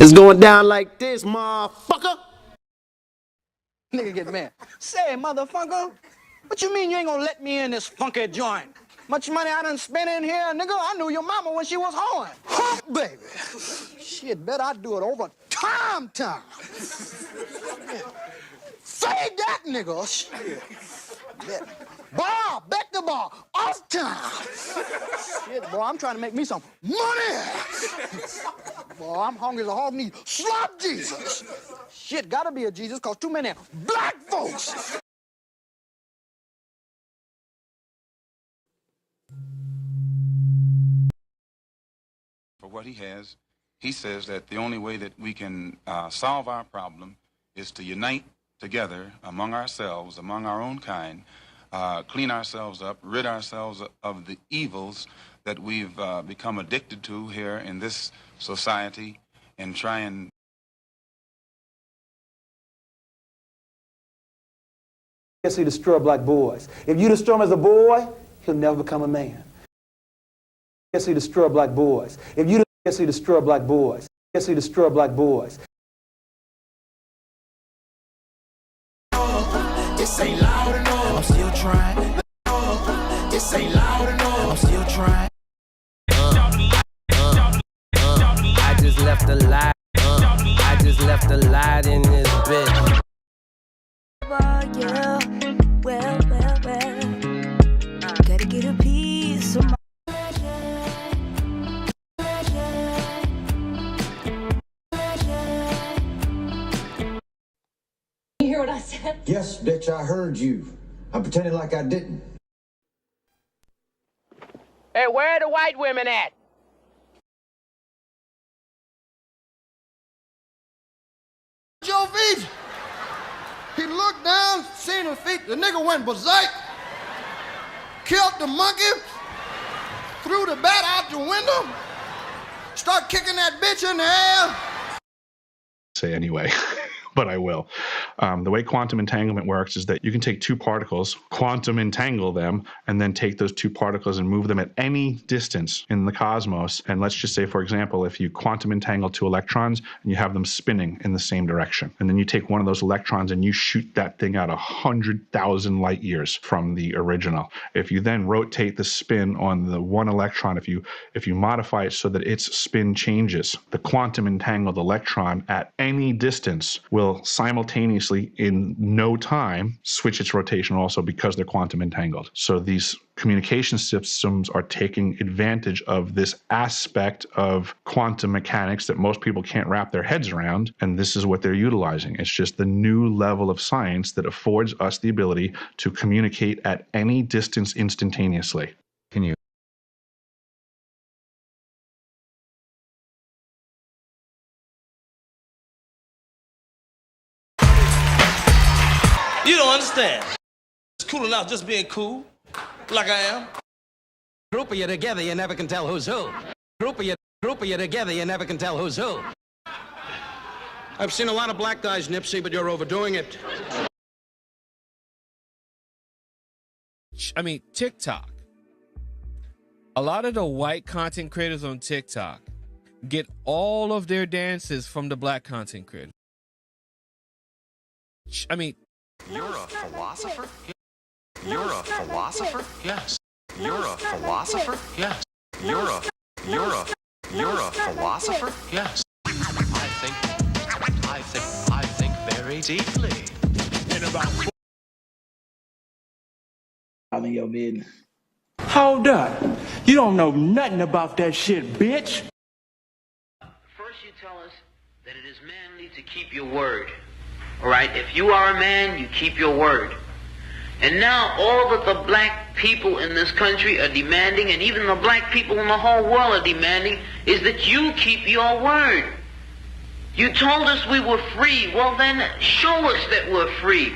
It's going down like this, motherfucker. Nigga get mad. Say, motherfucker, what you mean you ain't gonna let me in this funky joint? Much money I done spent in here, nigga. I knew your mama when she was hoeing. Huh, baby. Shit, bet I do it over time. Say that, nigga. Shit. Bet the ball. Off time. Shit, boy, I'm trying to make me some money. Boy, I'm hungry as a hog needs slop Jesus. Shit, gotta be a Jesus, cause too many black folks. For what he has, he says that the only way that we can solve our problem is to unite together among ourselves, among our own kind, clean ourselves up, rid ourselves of the evils that we've become addicted to here in this society, and try and He destroy black boys. If you destroy him as a boy, he'll never become a man. Yes, he destroy black boys. If you yes, he destroy black boys. Yes, he destroy black boys. This ain't loud enough. I'm still trying. This ain't loud enough. I'm still trying. I just left a light. I just left a light in this bitch. Yeah, well. Gotta get a piece of my. You hear what I said? Yes, bitch, I heard you. I'm pretending like I didn't. Hey, where are the white women at? Joe V's. He looked down, seen his feet, the nigga went berserk, killed the monkey, threw the bat out the window, start kicking that bitch in the air. Say anyway, but I will. The way quantum entanglement works is that you can take two particles, quantum entangle them, and then take those two particles and move them at any distance in the cosmos. And let's just say, for example, if you quantum entangle two electrons and you have them spinning in the same direction, and then you take one of those electrons and you shoot that thing out 100,000 light years from the original. If you then rotate the spin on the one electron, if you modify it so that its spin changes, the quantum entangled electron at any distance will simultaneously in no time switch its rotation also, because they're quantum entangled. So these communication systems are taking advantage of this aspect of quantum mechanics that most people can't wrap their heads around, and this is what they're utilizing. It's just the new level of science that affords us the ability to communicate at any distance instantaneously. Can you? You don't understand. It's cool enough just being cool, like I am. Group of you together, you never can tell who's who. Group of you together, you never can tell who's who. I've seen a lot of black guys, Nipsey, but you're overdoing it. I mean, TikTok. A lot of the white content creators on TikTok get all of their dances from the black content creators. I mean, you're a philosopher? You're a philosopher? Yes. You're a philosopher? Yes. You're a philosopher? Yes. I think very deeply. In about I'm in your business. Hold up. You don't know nothing about that shit, bitch. First you tell us that it is manly to keep your word. All right? If you are a man, you keep your word. And now all that the black people in this country are demanding, and even the black people in the whole world are demanding, is that you keep your word. You told us we were free. Well then, show us that we're free.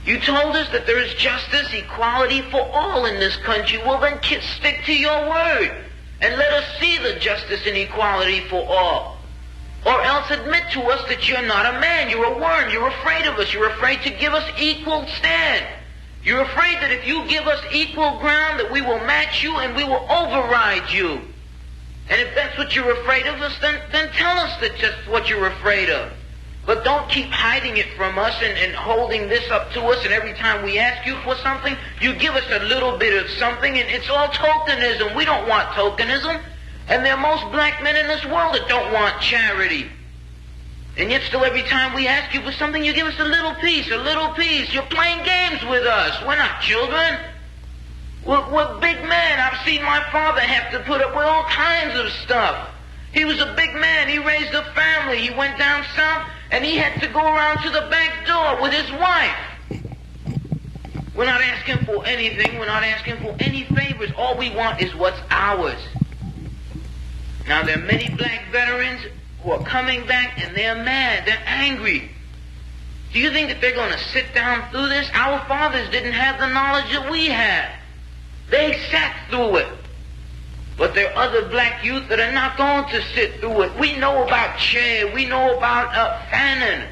You told us that there is justice, equality for all in this country. Well then, stick to your word. And let us see the justice and equality for all. Or else admit to us that you're not a man, you're a worm, you're afraid of us, you're afraid to give us equal stand. You're afraid that if you give us equal ground, that we will match you and we will override you. And if that's what you're afraid of us, then tell us that just what you're afraid of. But don't keep hiding it from us and holding this up to us, and every time we ask you for something, you give us a little bit of something, and it's all tokenism. We don't want tokenism. And there are most black men in this world that don't want charity. And yet still every time we ask you for something, you give us a little piece, a little piece. You're playing games with us. We're not children. We're big men. I've seen my father have to put up with all kinds of stuff. He was a big man. He raised a family. He went down south, and he had to go around to the back door with his wife. We're not asking for anything. We're not asking for any favors. All we want is what's ours. Now, there are many black veterans who are coming back, and they're mad. They're angry. Do you think that they're going to sit down through this? Our fathers didn't have the knowledge that we had. They sat through it. But there are other black youth that are not going to sit through it. We know about Che. We know about Fanon.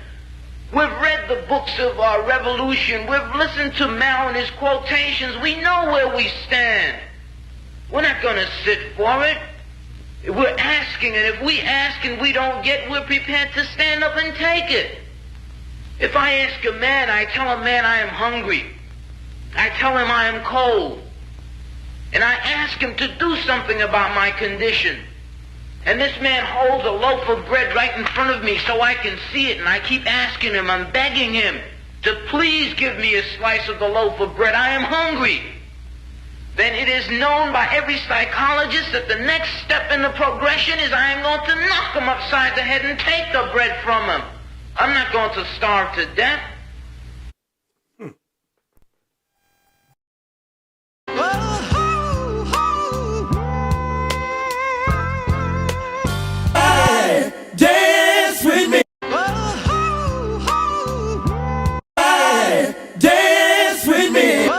We've read the books of our revolution. We've listened to Mao and his quotations. We know where we stand. We're not going to sit for it. We're asking, and if we ask and we don't get, we're prepared to stand up and take it. If I ask a man, I tell a man I am hungry. I tell him I am cold. And I ask him to do something about my condition. And this man holds a loaf of bread right in front of me so I can see it, and I keep asking him, I'm begging him to please give me a slice of the loaf of bread. I am hungry. Then it is known by every psychologist that the next step in the progression is I am going to knock him upside the head and take the bread from him. I'm not going to starve to death. Dance with me. Dance with me.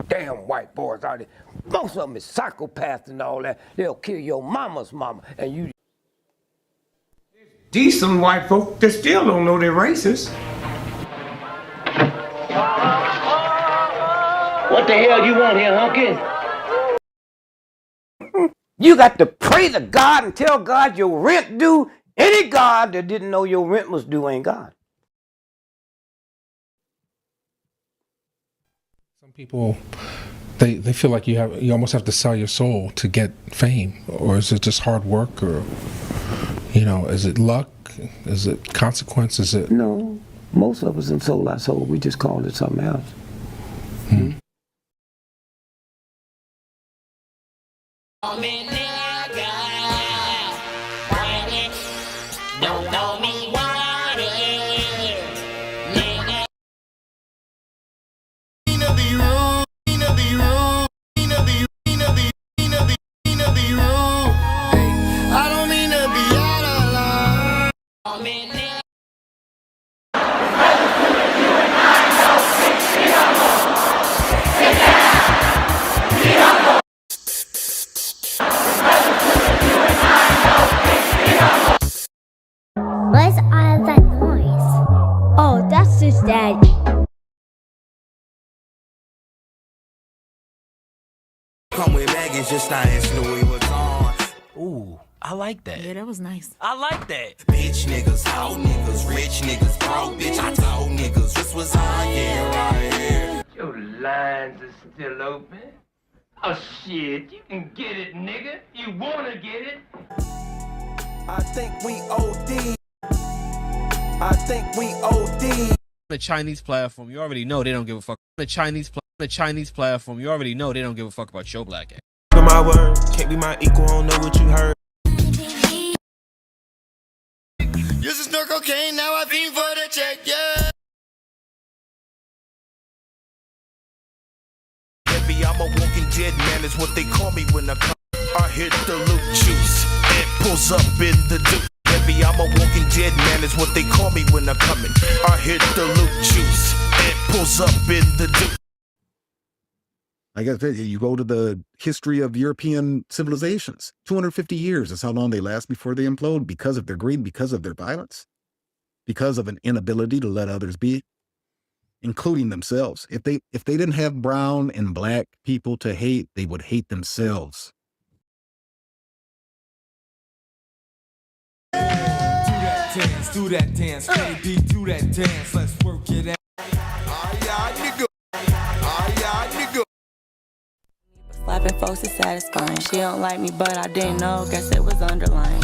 Damn white boys out there. Most of them is psychopaths and all that. They'll kill your mama's mama. And you. Decent white folk that still don't know they're racist. What the hell you want here, hunky? You got to pray to God and tell God your rent due. Any God that didn't know your rent was due ain't God. Some people, they feel like you almost have to sell your soul to get fame, or is it just hard work, or is it luck, is it consequence, is it? No, most of us in sold our soul. We just called it something else. Don't know me what it I don't mean to be out of line. What's all that noise? Oh, that's just Daddy. Come with baggage, just I asked Louis what's on. Ooh, I like that. Yeah, that was nice. I like that. Bitch niggas, hoe niggas, rich niggas, broke bitch. I told niggas this was on, yeah, right here. Your lines are still open. Oh shit, you can get it, nigga. You wanna get it? I think we OD. I think we OD. The Chinese platform, you already know they don't give a fuck. The Chinese platform, you already know they don't give a fuck about your black ass. To my word, can't be my equal, I don't know what you heard. Used to snort cocaine, now I fiend for the check, yeah. Baby, I'm a walking dead man, is what they call me when I come. I hit the loop juice and pulls up in the duke. Baby, I'm a walking dead man, is what they call me when I'm coming. I hit the loop juice and pulls up in the duke. Like I said, you go to the history of European civilizations, 250 years is how long they last before they implode because of their greed, because of their violence, because of an inability to let others be, including themselves. If they didn't have brown and black people to hate, they would hate themselves. Do that dance, baby, do that dance, let's work it out. Aye, nigga. Aye, nigga. Slapping folks is satisfying. She don't like me, but I didn't know. Guess it was underlying.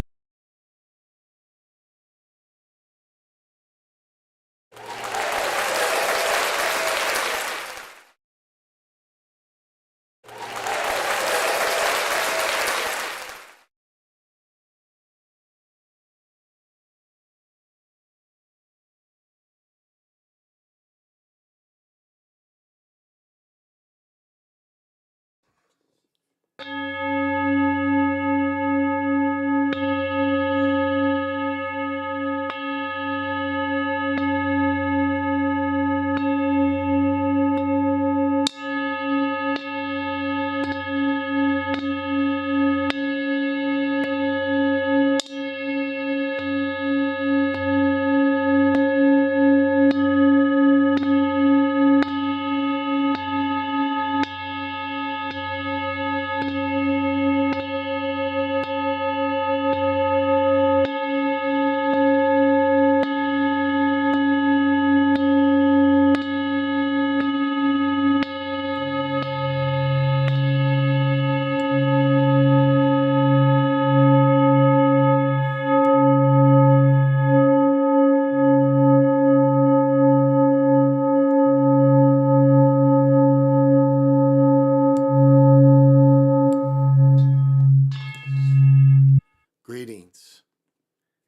Greetings.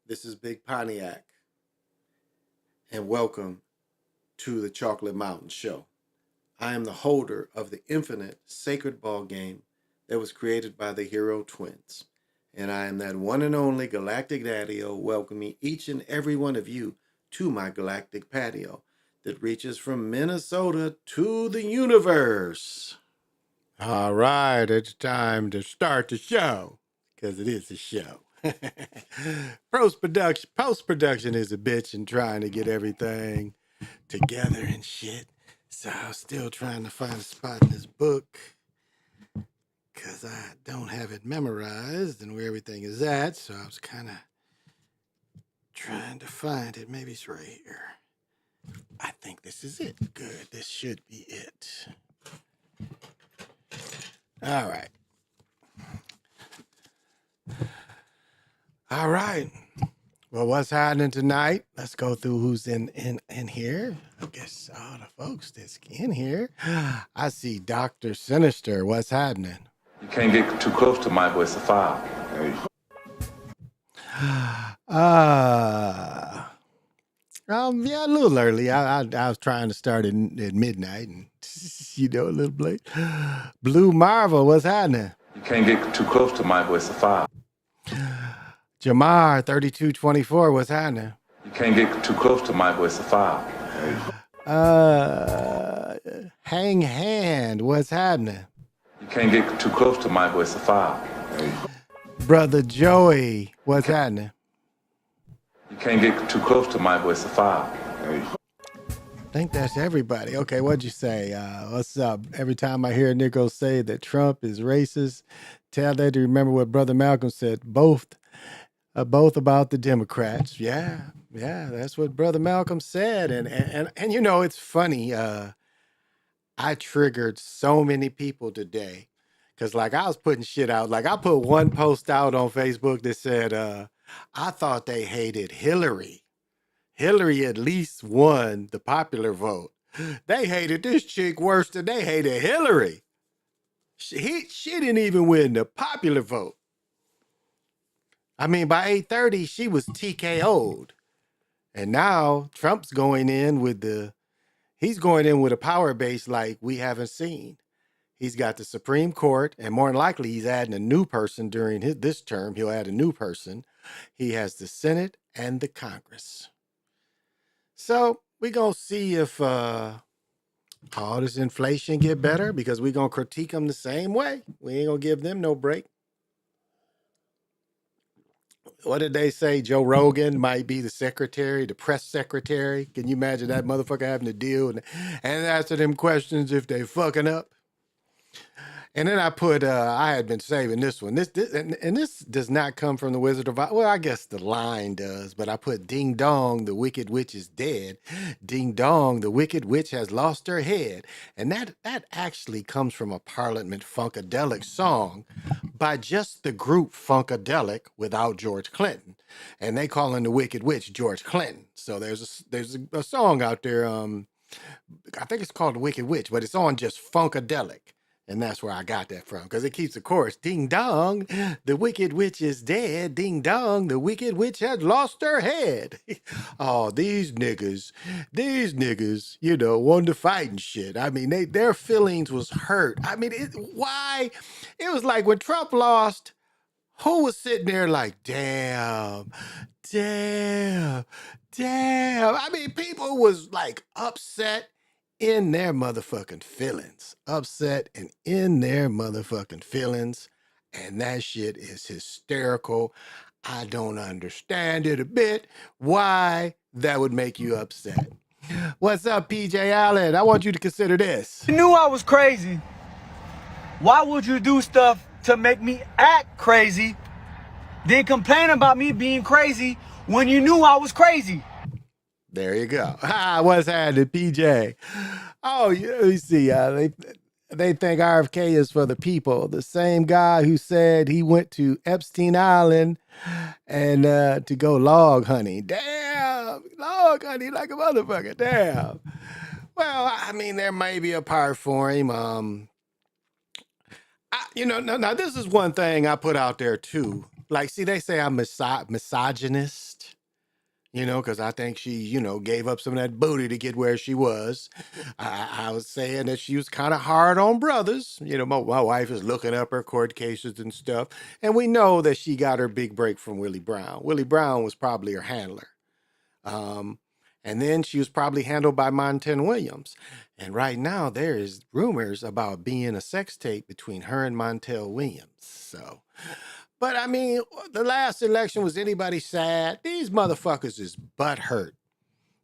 This is Big Pontiac, and welcome to the Chocolate Mountain Show. I am the holder of the infinite sacred ball game that was created by the Hero Twins, and I am that one and only galactic daddy-o welcoming each and every one of you to my galactic patio that reaches from Minnesota to the universe. All right, it's time to start the show, because it is a show. Post-production is a bitch and trying to get everything together and shit. So I'm still trying to find a spot in this book because I don't have it memorized and where everything is at. So I was kind of trying to find it. Maybe it's right here. I think this is it. Good. This should be it. All right. All right. Well, what's happening tonight? Let's go through who's in here. I guess all the folks that's in here. I see Dr. Sinister. What's happening? You can't get too close to Michael. It's a foul. Yeah, a little early. I was trying to start at midnight and, a little late. Blue Marvel, what's happening? You can't get too close to Michael. It's a foul. Jamar, 3224, what's happening? You can't get too close to Michael. It's a foul. Hang Hand, what's happening? You can't get too close to Michael. It's a foul. Brother Joey, what's happening? You can't get too close to Michael. It's a foul. I think that's everybody. Okay, what'd you say? What's up? Every time I hear Nico say that Trump is racist, tell them to remember what Brother Malcolm said. Both about the Democrats. Yeah, that's what Brother Malcolm said. And it's funny. I triggered so many people today because, I was putting shit out. I put one post out on Facebook that said, I thought they hated Hillary. Hillary at least won the popular vote. They hated this chick worse than they hated Hillary. She didn't even win the popular vote. I mean, by 8:30, she was TKO'd. And now Trump's going in with a power base like we haven't seen. He's got the Supreme Court, and more than likely, he's adding a new person during this term. He'll add a new person. He has the Senate and the Congress. So we're going to see if all this inflation get better because we gonna critique them the same way. We ain't gonna give them no break. What did they say? Joe Rogan might be the secretary, the press secretary. Can you imagine that motherfucker having to deal and answer them questions if they fucking up? And then I put, I had been saving this one. This and this does not come from the Wizard of Oz. Well, I guess the line does, but I put ding dong, the wicked witch is dead. Ding dong, the wicked witch has lost her head. And that actually comes from a Parliament Funkadelic song by just the group Funkadelic without George Clinton. And they calling the wicked witch George Clinton. So there's a song out there, I think it's called The Wicked Witch, but it's on just Funkadelic. And that's where I got that from, because it keeps the chorus. Ding dong, the wicked witch is dead. Ding dong, the wicked witch has lost her head. Oh, these niggas, you know, wanted to fight and shit. I mean, their feelings was hurt. I mean, why? It was like when Trump lost, who was sitting there like, damn. I mean, people was like upset in their motherfucking feelings. Upset and in their motherfucking feelings. And that shit is hysterical. I don't understand it a bit. Why that would make you upset. What's up, PJ Allen? I want you to consider this. You knew I was crazy. Why would you do stuff to make me act crazy, then complain about me being crazy when you knew I was crazy? There you go. What's happening, PJ? Oh, let me see. They think RFK is for the people. The same guy who said he went to Epstein Island and to go log hunting. Damn, log hunting like a motherfucker. Damn. Well, I mean, there may be a part for him. Now this is one thing I put out there too. Like, see, they say I'm misogynist. You know, because I think she, you know, gave up some of that booty to get where she was. I was saying that she was kind of hard on brothers. You know, my wife is looking up her court cases and stuff. And we know that she got her big break from Willie Brown. Willie Brown was probably her handler. And then she was probably handled by Montel Williams. And right now there is rumors about being a sex tape between her and Montel Williams. So... But I mean, the last election, was anybody sad? These motherfuckers is butthurt.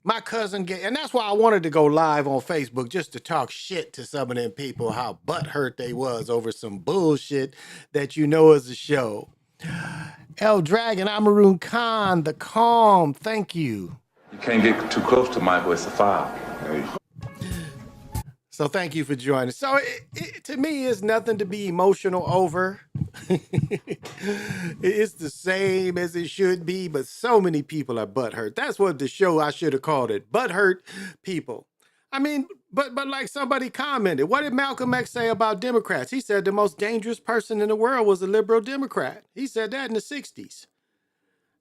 My cousin and that's why I wanted to go live on Facebook just to talk shit to some of them people, how butthurt they was over some bullshit that you know is a show. El Dragon, Amaroon Khan, the Calm, thank you. You can't get too close to Michael, it's a foul. So thank you for joining. So to me, it's nothing to be emotional over. It's the same as it should be, but so many people are butthurt. That's what the show, I should have called it, butthurt people. I mean, but like somebody commented, what did Malcolm X say about Democrats? He said the most dangerous person in the world was a liberal Democrat. He said that in the 60s.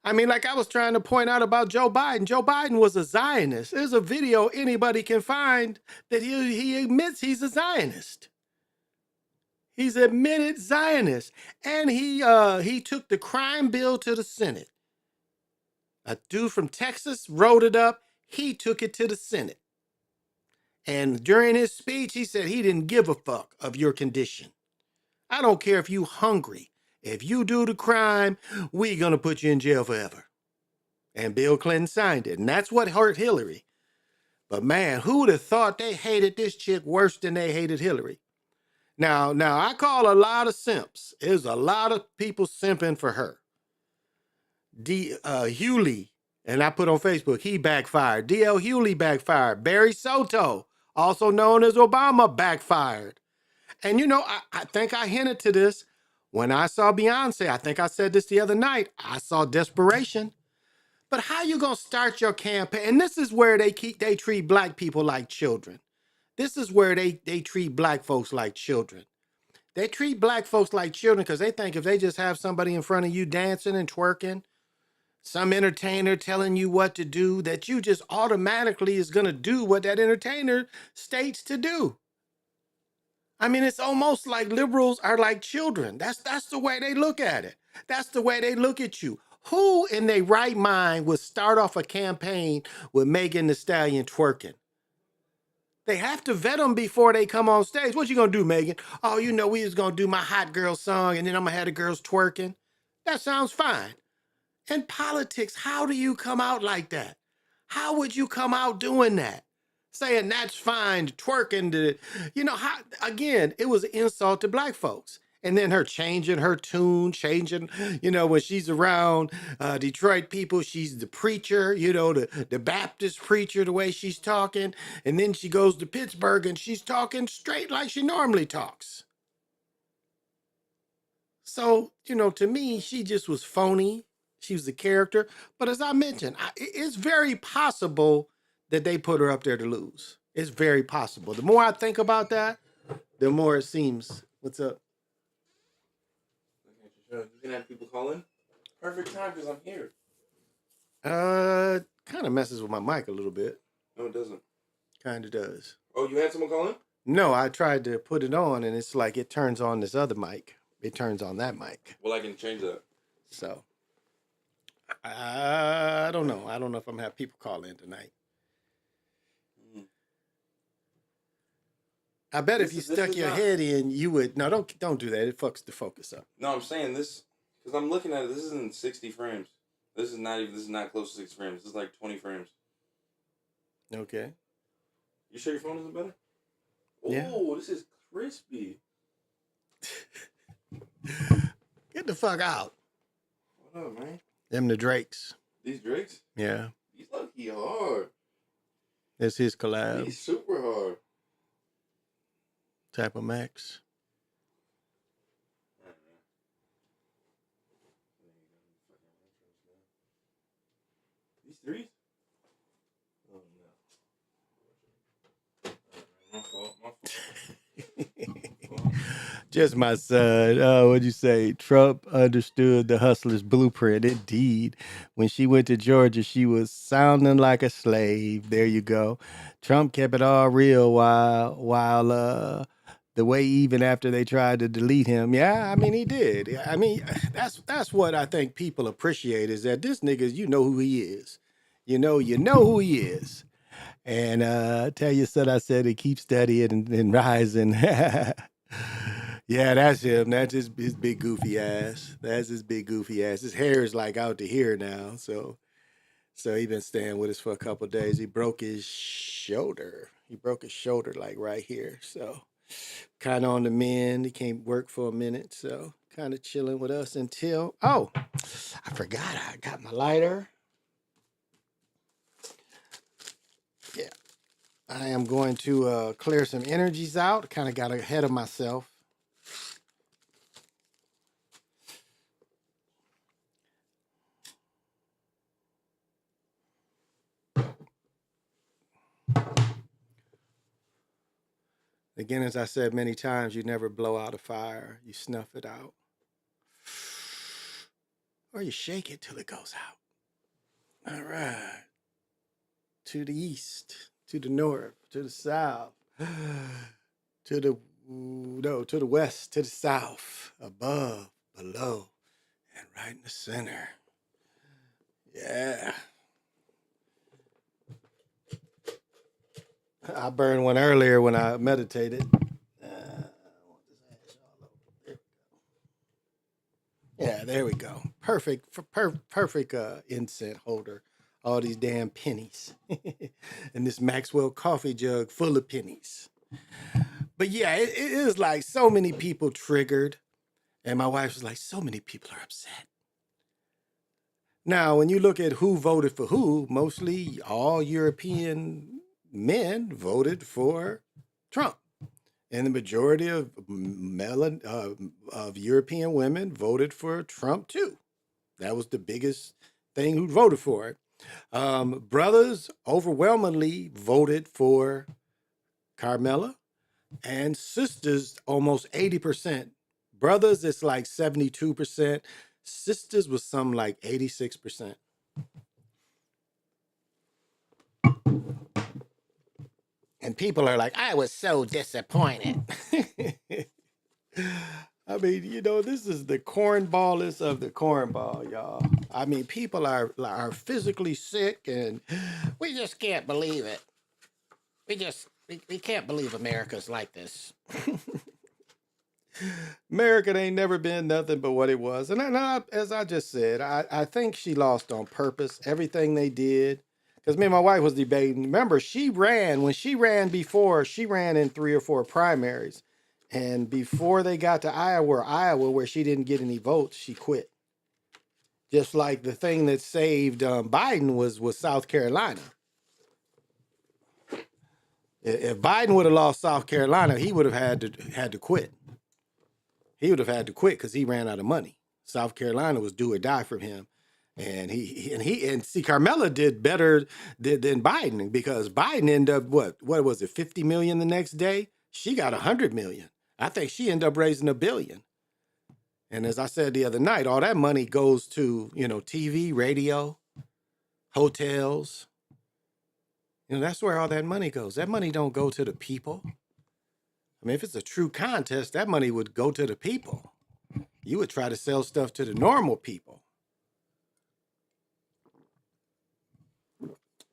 I mean, like I was trying to point out about Joe Biden. Joe Biden was a Zionist. There's a video anybody can find that he admits he's a Zionist. He's admitted Zionist. And he took the crime bill to the Senate. A dude from Texas wrote it up. He took it to the Senate. And during his speech, he said he didn't give a fuck of your condition. I don't care if you hungry. If you do the crime, we gonna put you in jail forever. And Bill Clinton signed it. And that's what hurt Hillary. But man, who would have thought they hated this chick worse than they hated Hillary? Now I call a lot of simps. There's a lot of people simping for her. Hewley, and I put on Facebook, he backfired. D.L. Hewley backfired. Barry Soto, also known as Obama, backfired. And you know, I think I hinted to this. When I saw Beyonce, I think I said this the other night, I saw desperation. But how you gonna start your campaign? And this is where they treat black people like children. This is where they treat black folks like children. They treat black folks like children because they think if they just have somebody in front of you dancing and twerking, some entertainer telling you what to do, that you just automatically is gonna do what that entertainer states to do. I mean, it's almost like liberals are like children. That's the way they look at it. That's the way they look at you. Who in their right mind would start off a campaign with Megan Thee Stallion twerking? They have to vet them before they come on stage. What you gonna do, Megan? Oh, you know, we was gonna do my hot girl song and then I'm gonna have the girls twerking. That sounds fine. In politics, how do you come out like that? How would you come out doing that? Saying that's fine, twerking to, you know, how, again, it was an insult to black folks. And then her changing her tune, changing, you know, when she's around Detroit people, she's the preacher, you know, the Baptist preacher, the way she's talking. And then she goes to Pittsburgh and she's talking straight like she normally talks. So, you know, to me, she just was phony. She was a character. But as I mentioned, it's very possible that they put her up there to lose. It's very possible. The more I think about that, the more it seems. What's up? You can have people call in. Perfect time because I'm here. Kind of messes with my mic a little bit. No, it doesn't. Kind of does. Oh, you had someone call in? No, I tried to put it on and it's like it turns on this other mic. It turns on that mic. Well, I can change that. So, I don't know. I don't know if I'm going to have people call in tonight. I bet if you stuck your head in, you would. No, don't do that. It fucks the focus up. No, I'm saying this because I'm looking at it. This isn't 60 frames. This is not close to 6 frames. This is like 20 frames. Okay. You sure your phone isn't better? Yeah. Oh, this is crispy. Get the fuck out. What up, man? Them the Drakes. These Drakes? Yeah. He's lucky hard. It's his collab. He's super hard. Type of Max. These threes? Oh no. My fault. Just my son. What'd you say? Trump understood the hustler's blueprint. Indeed. When she went to Georgia, she was sounding like a slave. There you go. Trump kept it all real while the way even after they tried to delete him. Yeah, I mean, he did. I mean, that's what I think people appreciate is that this nigga, you know who he is. You know who he is. And tell your son I said to keep studying and rising. Yeah, that's him. That's his big goofy ass. That's his big goofy ass. His hair is like out to here now. So he been staying with us for a couple of days. He broke his shoulder. Like right here. So kind of on the mend. He can't work for a minute. So kind of chilling with us until, oh, I forgot I got my lighter. Yeah. I am going to clear some energies out. Kind of got ahead of myself. Again, as I said many times, you never blow out a fire. You snuff it out. Or you shake it till it goes out. All right. To the east, to the north, to the south, to the west, to the south, above, below, and right in the center. Yeah. I burned one earlier when I meditated. Yeah, there we go. Perfect incense holder. All these damn pennies. And this Maxwell coffee jug full of pennies. But yeah, it is like so many people triggered. And my wife was like, so many people are upset. Now, when you look at who voted for who, mostly all European men voted for Trump. And the majority of European women voted for Trump too. That was the biggest thing who voted for it. Brothers overwhelmingly voted for Carmela, and sisters almost 80%. Brothers, it's like 72%. Sisters was some like 86%. And people are like, I was so disappointed. I mean, you know, this is the cornballest of the cornball, y'all. I mean, people are physically sick, and we just can't believe it. We just We can't believe America's like this. America ain't never been nothing but what it was. And as I just said, I think she lost on purpose. Everything they did. Because me and my wife was debating. Remember, when she ran before, she ran in 3 or 4 primaries. And before they got to Iowa, where she didn't get any votes, she quit. Just like the thing that saved Biden was South Carolina. If Biden would have lost South Carolina, he would have had to quit. He would have had to quit because he ran out of money. South Carolina was do or die for him. And see, Carmela did better than Biden, because Biden ended up what was it, 50 million the next day? She got 100 million. I think she ended up raising $1 billion. And as I said the other night, all that money goes to, TV, radio, hotels. That's where all that money goes. That money don't go to the people. I mean, if it's a true contest, that money would go to the people. You would try to sell stuff to the normal people.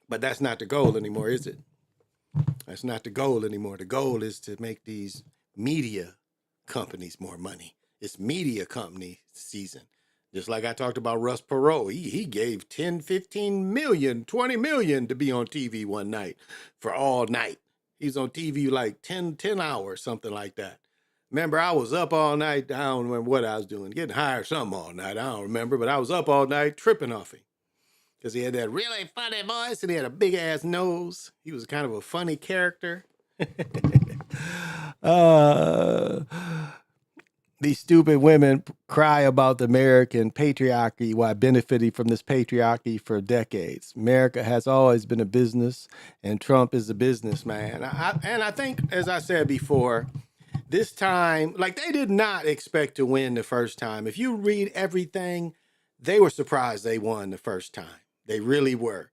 But that's not the goal anymore, is it? That's not the goal anymore. The goal is to make these media companies more money. It's media company season. Just like I talked about Russ Perot. He gave 10, 15 million, 20 million to be on TV one night for all night. He's on TV like 10 hours, something like that. Remember, I was up all night. I don't remember what I was doing. Getting high or something all night. I don't remember. But I was up all night tripping off him. Because he had that really funny voice and he had a big ass nose. He was kind of a funny character. These stupid women cry about the American patriarchy while benefiting from this patriarchy for decades. America has always been a business, and Trump is a businessman. And I think, as I said before, this time, like, they did not expect to win the first time. If you read everything, they were surprised they won the first time. They really were.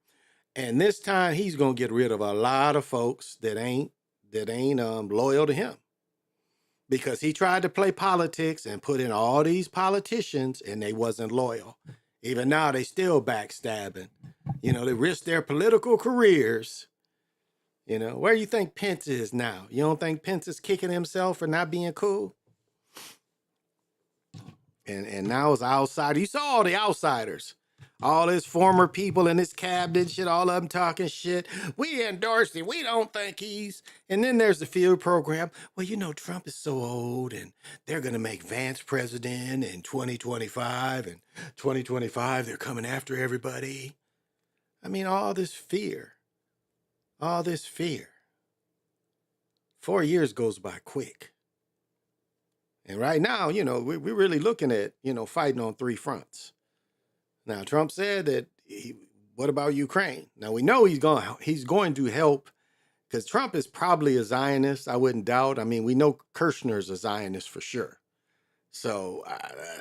And this time, he's going to get rid of a lot of folks that ain't loyal to him. Because he tried to play politics and put in all these politicians and they wasn't loyal. Even now, they still backstabbing. They risk their political careers. Where do you think Pence is now? You don't think Pence is kicking himself for not being cool? And now it's outsider. You saw all the outsiders. All his former people in his cabinet and shit, all of them talking shit. We endorse him. We don't think he's... And then there's the field program. Well, Trump is so old and they're going to make Vance president in 2025. And 2025, they're coming after everybody. I mean, all this fear. All this fear. 4 years goes by quick. And right now, we're really looking at, fighting on 3 fronts. Now, Trump said that, what about Ukraine? Now, we know he's going to help, because Trump is probably a Zionist, I wouldn't doubt. I mean, we know Kirshner's a Zionist for sure. So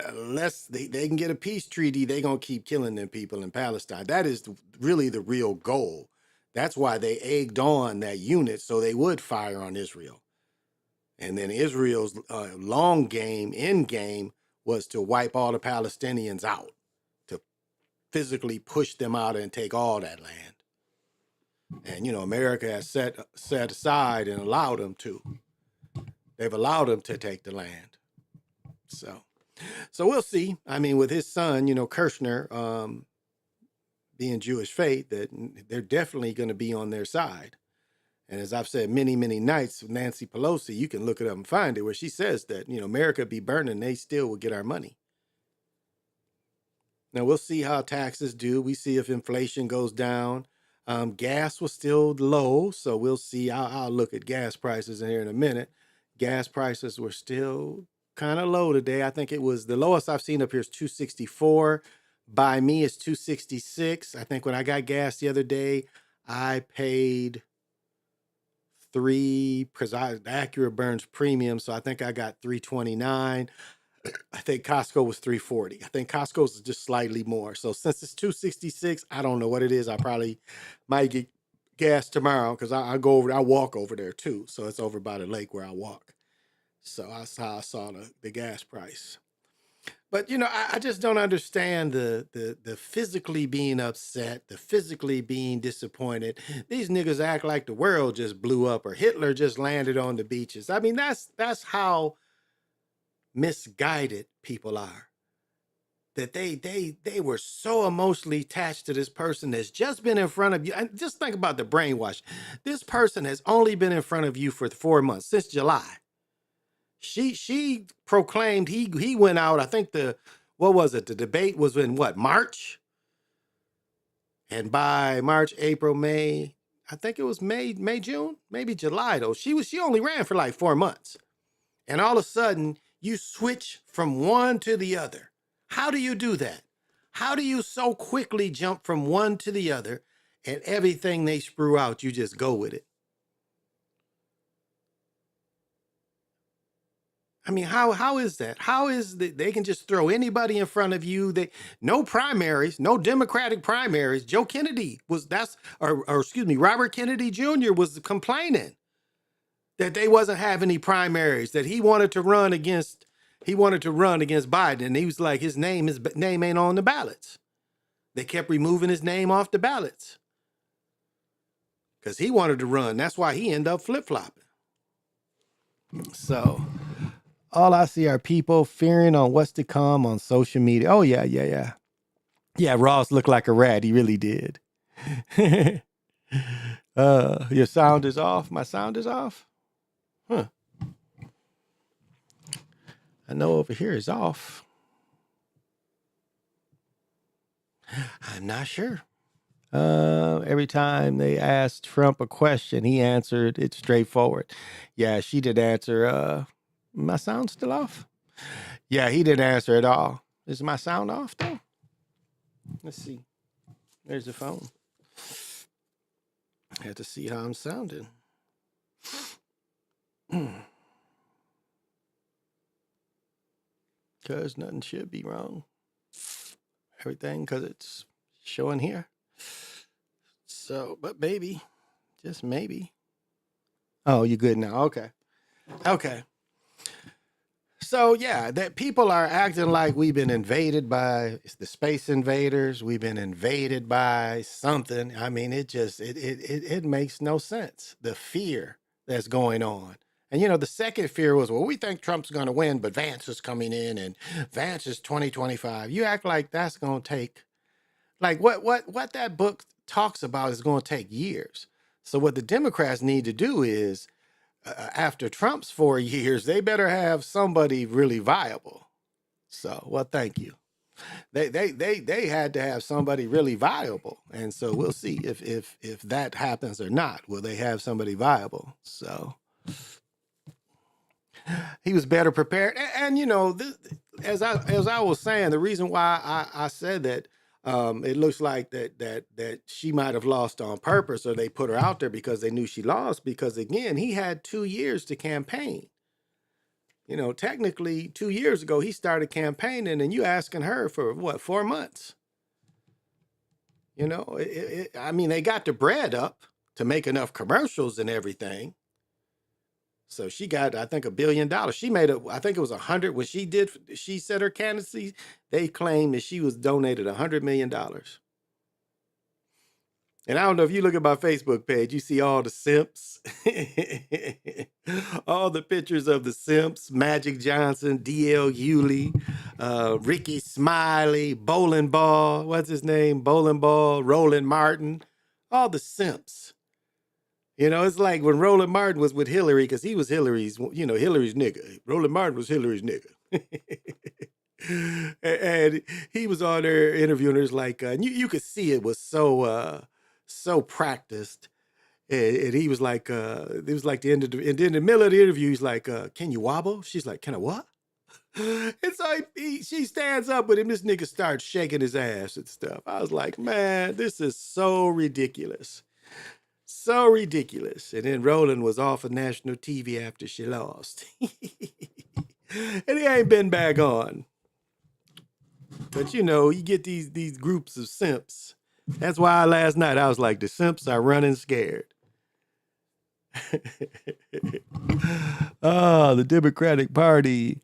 unless they can get a peace treaty, they're going to keep killing them people in Palestine. That is really the real goal. That's why they egged on that unit, so they would fire on Israel. And then Israel's end game, was to wipe all the Palestinians out, physically push them out and take all that land. And, America has set aside and allowed them to. They've allowed them to take the land. So we'll see. I mean, with his son, Kirshner, being Jewish faith, that they're definitely going to be on their side. And as I've said many, many nights with Nancy Pelosi, you can look it up and find it, where she says that, America be burning, they still will get our money. Now, we'll see how taxes do. We see if inflation goes down. Gas was still low, so we'll see. I'll look at gas prices in here in a minute. Gas prices were still kind of low today. I think it was the lowest I've seen up here is $2.64. By me, it's $2.66. I think when I got gas the other day, I paid $3, because Acura burns premium, so I think I got $3.29. I think Costco was $3.40. I think Costco's is just slightly more. So since it's $2.66, I don't know what it is. I probably might get gas tomorrow, because I walk over there too. So it's over by the lake where I walk. So that's how I saw the gas price. But I just don't understand the physically being upset, the physically being disappointed. These niggas act like the world just blew up or Hitler just landed on the beaches. I mean, that's how misguided people are. That they were so emotionally attached to this person that's just been in front of you. And just think about the brainwash. This person has only been in front of you for 4 months, since July. She proclaimed he went out. I think what was it? The debate was in what, March? And by March, April, May, I think it was May, June, maybe July though. She only ran for like 4 months. And all of a sudden you switch from one to the other. How do you do that? How do you so quickly jump from one to the other and everything they sprue out, you just go with it? I mean, how is that? How is that they can just throw anybody in front of you? No primaries, no Democratic primaries. Joe Kennedy or excuse me, Robert Kennedy Jr. was complaining that they wasn't having any primaries, that he wanted to run against Biden, and he was like, his name ain't on the ballots. They kept removing his name off the ballots because he wanted to run. That's why he ended up flip-flopping. So all I see are people fearing on what's to come on social media. Oh, yeah. Yeah, Ross looked like a rat. He really did. Your sound is off. My sound is off? Huh. I know over here is off. I'm not sure. Every time they asked Trump a question, he answered it straightforward. Yeah, she did answer. My sound still off? Yeah, he didn't answer at all. Is my sound off though? Let's see. There's the phone. I have to see how I'm sounding. Because nothing should be wrong. Everything, because it's showing here. So, but maybe, just maybe. Oh, you good now? Okay. So yeah, that people are acting like we've been invaded by the space invaders. We've been invaded by something. I mean, it makes no sense. The fear that's going on. And the second fear was, well, we think Trump's going to win, but Vance is coming in and Vance is 2025. You act like that's going to take, like what that book talks about is going to take years. So what the Democrats need to do is, after Trump's 4 years, they better have somebody really viable. So, well, thank you. They had to have somebody really viable, and so we'll see if that happens or not. Will they have somebody viable? So he was better prepared, and as I was saying, the reason why I said that. It looks like that she might have lost on purpose, or they put her out there because they knew she lost. Because again, he had 2 years to campaign. Technically 2 years ago he started campaigning, and you asking her for what, 4 months? I mean, they got the bread up to make enough commercials and everything. So she got, I think, $1 billion. She made I think it was 100 when she said her candidacy. They claimed that she was donated $100 million. And I don't know if you look at my Facebook page, you see all the simps, all the pictures of the simps: Magic Johnson, D.L. Hewley, Ricky Smiley, Bowling Ball, what's his name? Bowling Ball, Roland Martin, all the simps. It's like when Roland Martin was with Hillary, because he was Hillary's nigga. Roland Martin was Hillary's nigga. And he was on there interviewing her. It's like, you could see it was so practiced. And he was like, it was like the end of and then in the middle of the interview, he's like, can you wobble? She's like, can I what? It's like she stands up with him. This nigga starts shaking his ass and stuff. I was like, man, this is so ridiculous. So ridiculous. And then Roland was off of national TV after she lost. And he ain't been back on. But you get these groups of simps. That's why last night I was like, the simps are running scared. The Democratic Party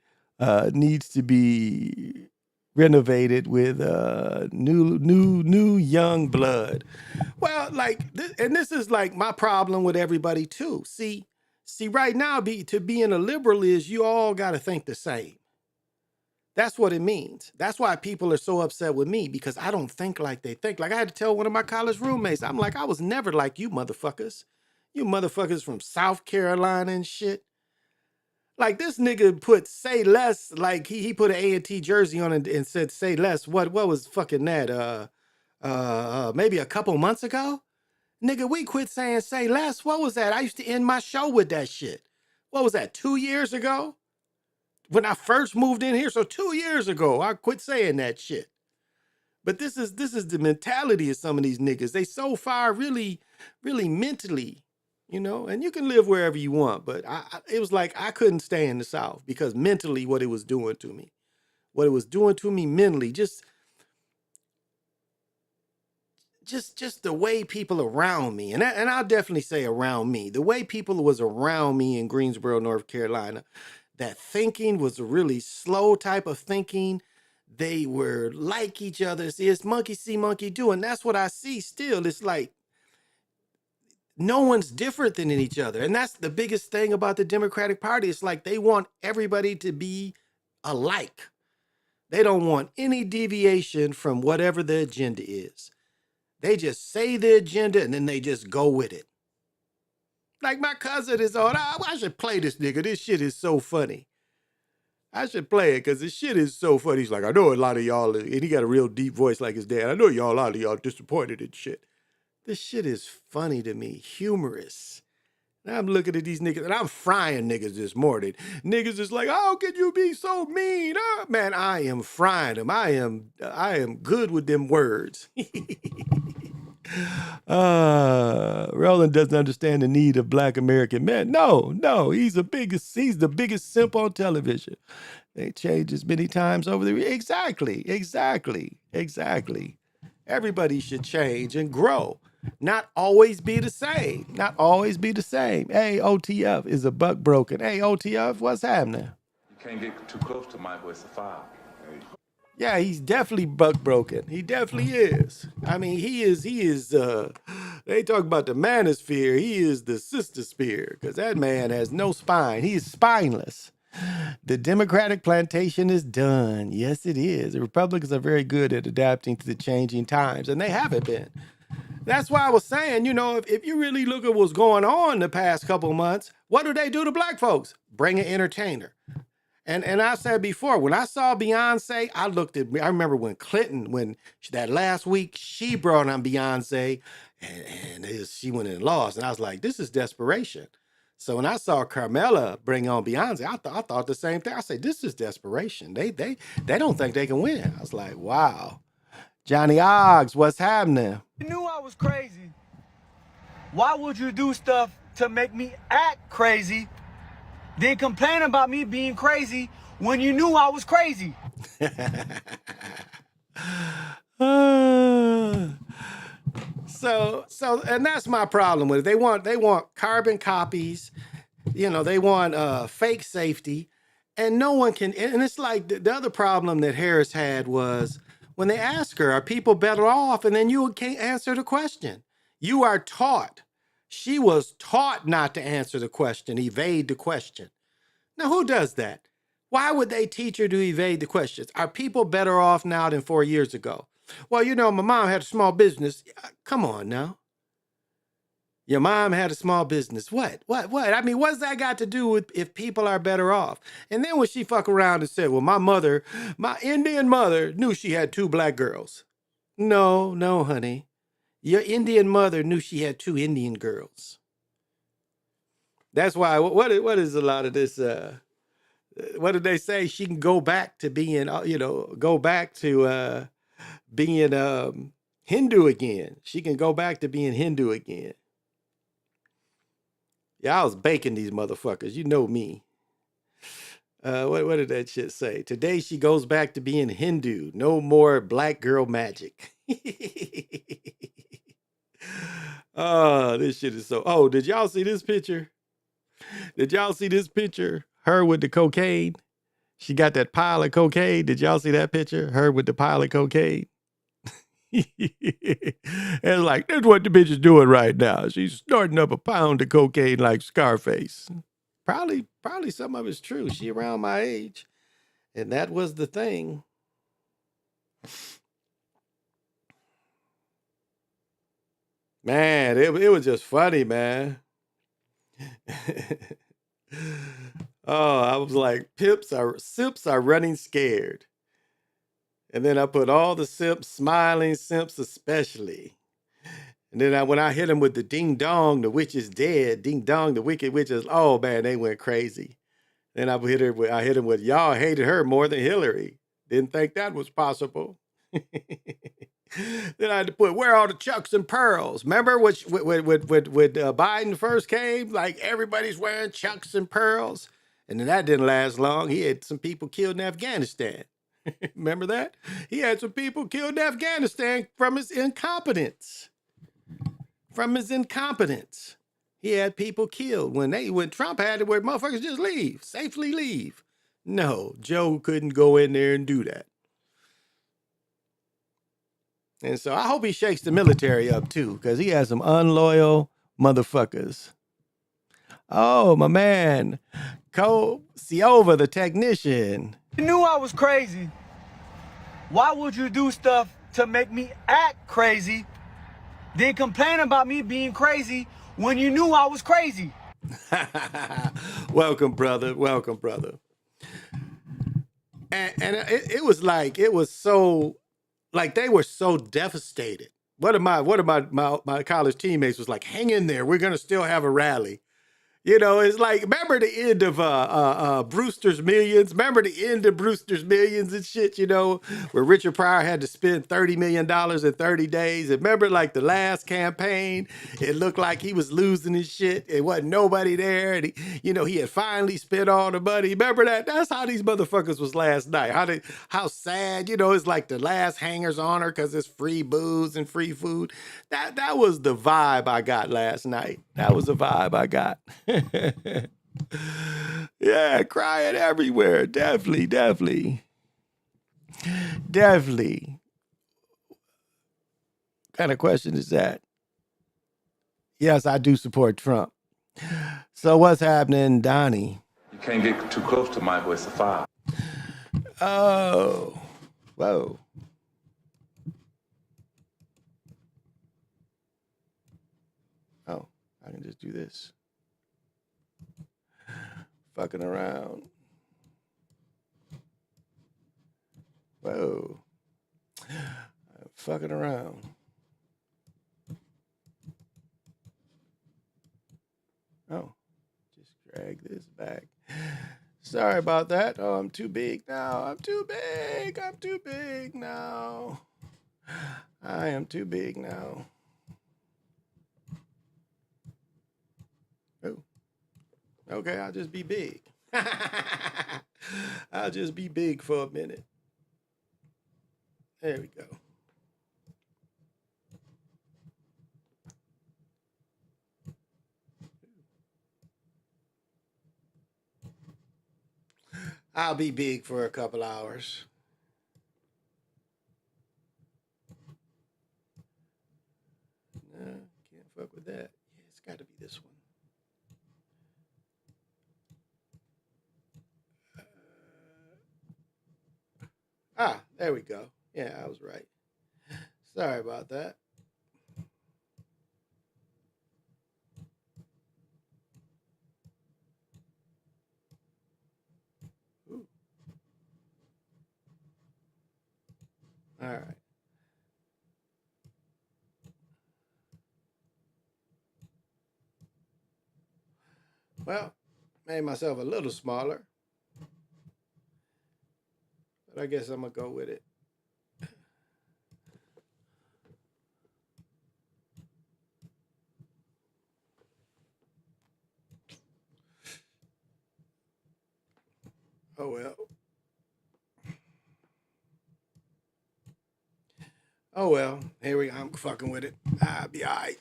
needs to be renovated with new young blood. Well, like, and this is like my problem with everybody too. See, right now, to being a liberal is you all got to think the same. That's what it means. That's why people are so upset with me, because I don't think like they think. Like I had to tell one of my college roommates, I'm like, I was never like you motherfuckers. You motherfuckers from South Carolina and shit. Like this nigga put say less, like he put an A&T jersey on and said say less. What was fucking that? Maybe a couple months ago? Nigga, we quit saying say less. What was that? I used to end my show with that shit. What was that, 2 years ago? When I first moved in here, so 2 years ago, I quit saying that shit. But this is the mentality of some of these niggas. They so far really mentally, and you can live wherever you want, but it was like I couldn't stay in the South because mentally what it was doing to me. What it was doing to me mentally, just the way people around me, and I'll definitely say around me, the way people was around me in Greensboro, North Carolina, that thinking was a really slow type of thinking. They were like each other. It's monkey see, monkey do. And that's what I see still. It's like no one's different than each other. And that's the biggest thing about the Democratic Party. It's like they want everybody to be alike. They don't want any deviation from whatever the agenda is. They just say the agenda and then they just go with it. Like my cousin is on, I should play this nigga. This shit is so funny. I should play it because this shit is so funny. He's like, I know a lot of y'all, and he got a real deep voice like his dad. I know a lot of y'all disappointed in shit. This shit is funny to me, humorous. And I'm looking at these niggas, and I'm frying niggas this morning. Niggas is like, how can you be so mean? Man, I am frying them. I am good with them words. Roland doesn't understand the need of Black American men. No, he's the biggest simp on television. They changed as many times over the years. Exactly. Everybody should change and grow. Not always be the same. Hey, OTF, is a buck broken? Hey, OTF, what's happening? You can't get too close to Michael, it's a foul. Yeah, he's definitely buck broken. He definitely is. I mean, he is, they talk about the manosphere. He is the sistersphere because that man has no spine. He is spineless. The Democratic plantation is done. Yes, it is. The Republicans are very good at adapting to the changing times, and they haven't been. That's why I was saying, if you really look at what's going on the past couple of months, what do they do to Black folks? Bring an entertainer. And I said before, when I saw Beyonce, I remember when Clinton, that last week, she brought on Beyonce and she went and lost. And I was like, this is desperation. So when I saw Carmela bring on Beyonce, I thought the same thing. I said, this is desperation. They don't think they can win. I was like, wow. Johnny Oggs, what's happening? You knew I was crazy. Why would you do stuff to make me act crazy, then complain about me being crazy when you knew I was crazy? So, and that's my problem with it. They want carbon copies, they want fake safety, and no one can. And it's like the other problem that Harris had was when they ask her, are people better off? And then you can't answer the question. You are taught. She was taught not to answer the question, evade the question. Now, who does that? Why would they teach her to evade the questions? Are people better off now than 4 years ago? Well, my mom had a small business. Come on now. Your mom had a small business. What? I mean, what's that got to do with if people are better off? And then when she fuck around and said, well, my Indian mother knew she had 2 Black girls. No, honey. Your Indian mother knew she had 2 Indian girls. That's why, what is a lot of this, what did they say? She can go back to being, being Hindu again. She can go back to being Hindu again. Yeah, I was baking these motherfuckers. You know me. What did that shit say? Today she goes back to being Hindu. No more Black girl magic. Oh, this shit is so... Oh, did y'all see this picture? Her with the cocaine? She got that pile of cocaine. Did y'all see that picture? Her with the pile of cocaine. And like, that's what the bitch is doing right now. She's snorting up a pound of cocaine like Scarface. Probably some of it's true. She around my age. And that was the thing. Man, it was just funny, man. Oh, I was like, simps are running scared. And then I put all the simps, smiling simps especially. And then when I hit him with the ding dong, the witch is dead. Ding dong, the wicked witch is, oh man, they went crazy. Then I hit him with, y'all hated her more than Hillary. Didn't think that was possible. Then I had to put, where are all the chucks and pearls? Remember when Biden first came? Like everybody's wearing chucks and pearls. And then that didn't last long. He had some people killed in Afghanistan. Remember that? He had some people killed in Afghanistan from his incompetence. He had people killed when Trump had it where motherfuckers just leave, safely leave. No, Joe couldn't go in there and do that. And so I hope he shakes the military up too, because he has some unloyal motherfuckers. Oh, my man, Cole Siova, the technician. You knew I was crazy. Why would you do stuff to make me act crazy, then complain about me being crazy when you knew I was crazy? Welcome, brother. Welcome, brother. And it was so, like they were so devastated. One of my college teammates was like, hang in there. We're going to still have a rally. You know, it's like, remember the end of Brewster's Millions? Remember the end of Brewster's Millions and shit, you know, where Richard Pryor had to spend $30 million in 30 days? And remember, like, the last campaign, it looked like he was losing his shit. It wasn't nobody there. And he had finally spent all the money. Remember that? That's how these motherfuckers was last night. How sad, it's like the last hangers on her because it's free booze and free food. That was the vibe I got last night. That was the vibe I got. Yeah, crying everywhere. Definitely. What kind of question is that? Yes, I do support Trump. So what's happening, Donnie? You can't get too close to Michael. It's a foul. Oh, whoa. Oh, I can just do this. Fucking around. Whoa. I'm fucking around. Oh, just drag this back. Sorry about that. Oh, I'm too big now. I'm too big now. I am too big now. Oh. Okay, I'll just be big. I'll just be big for a minute. There we go. I'll be big for a couple hours. No, can't fuck with that. Yeah, it's got to be this one. There we go. Yeah, I was right. Sorry about that. Ooh. All right. Well, made myself a little smaller. But I guess I'm going to go with it. Oh, well. Oh, well. Here we go. I'm fucking with it. I'll be all right.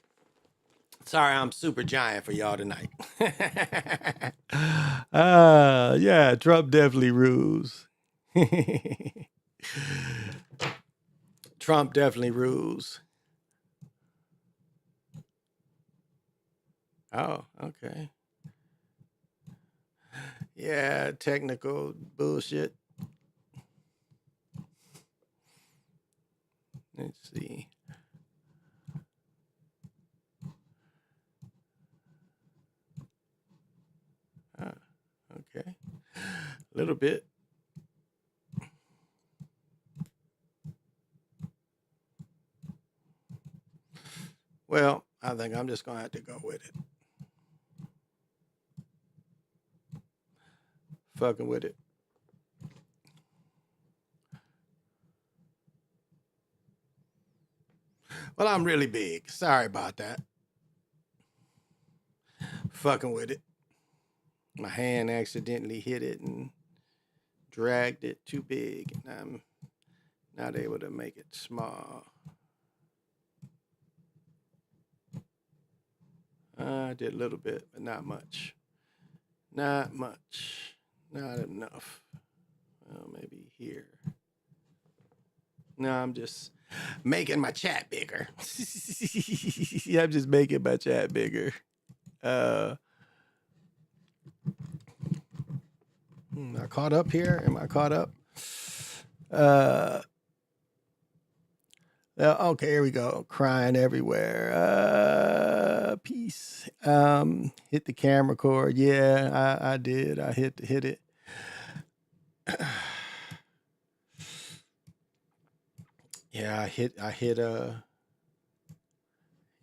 Sorry, I'm super giant for y'all tonight. Yeah, Trump definitely rules. Trump definitely rules. Oh, okay. Yeah, technical bullshit. Let's see. Okay. A little bit. Well, I think I'm just going to have to go with it. Fucking with it. Well, I'm really big. Sorry about that. Fucking with it. My hand accidentally hit it and dragged it too big, and I'm not able to make it small. I did a little bit, but not much. Not much. Not enough. Well, maybe here. No, I'm just making my chat bigger. Yeah, I'm just making my chat bigger. Am I caught up here? Am I caught up? Okay, here we go. Crying everywhere. Peace. Hit the camera cord. Yeah, I did. I hit it. Yeah, I hit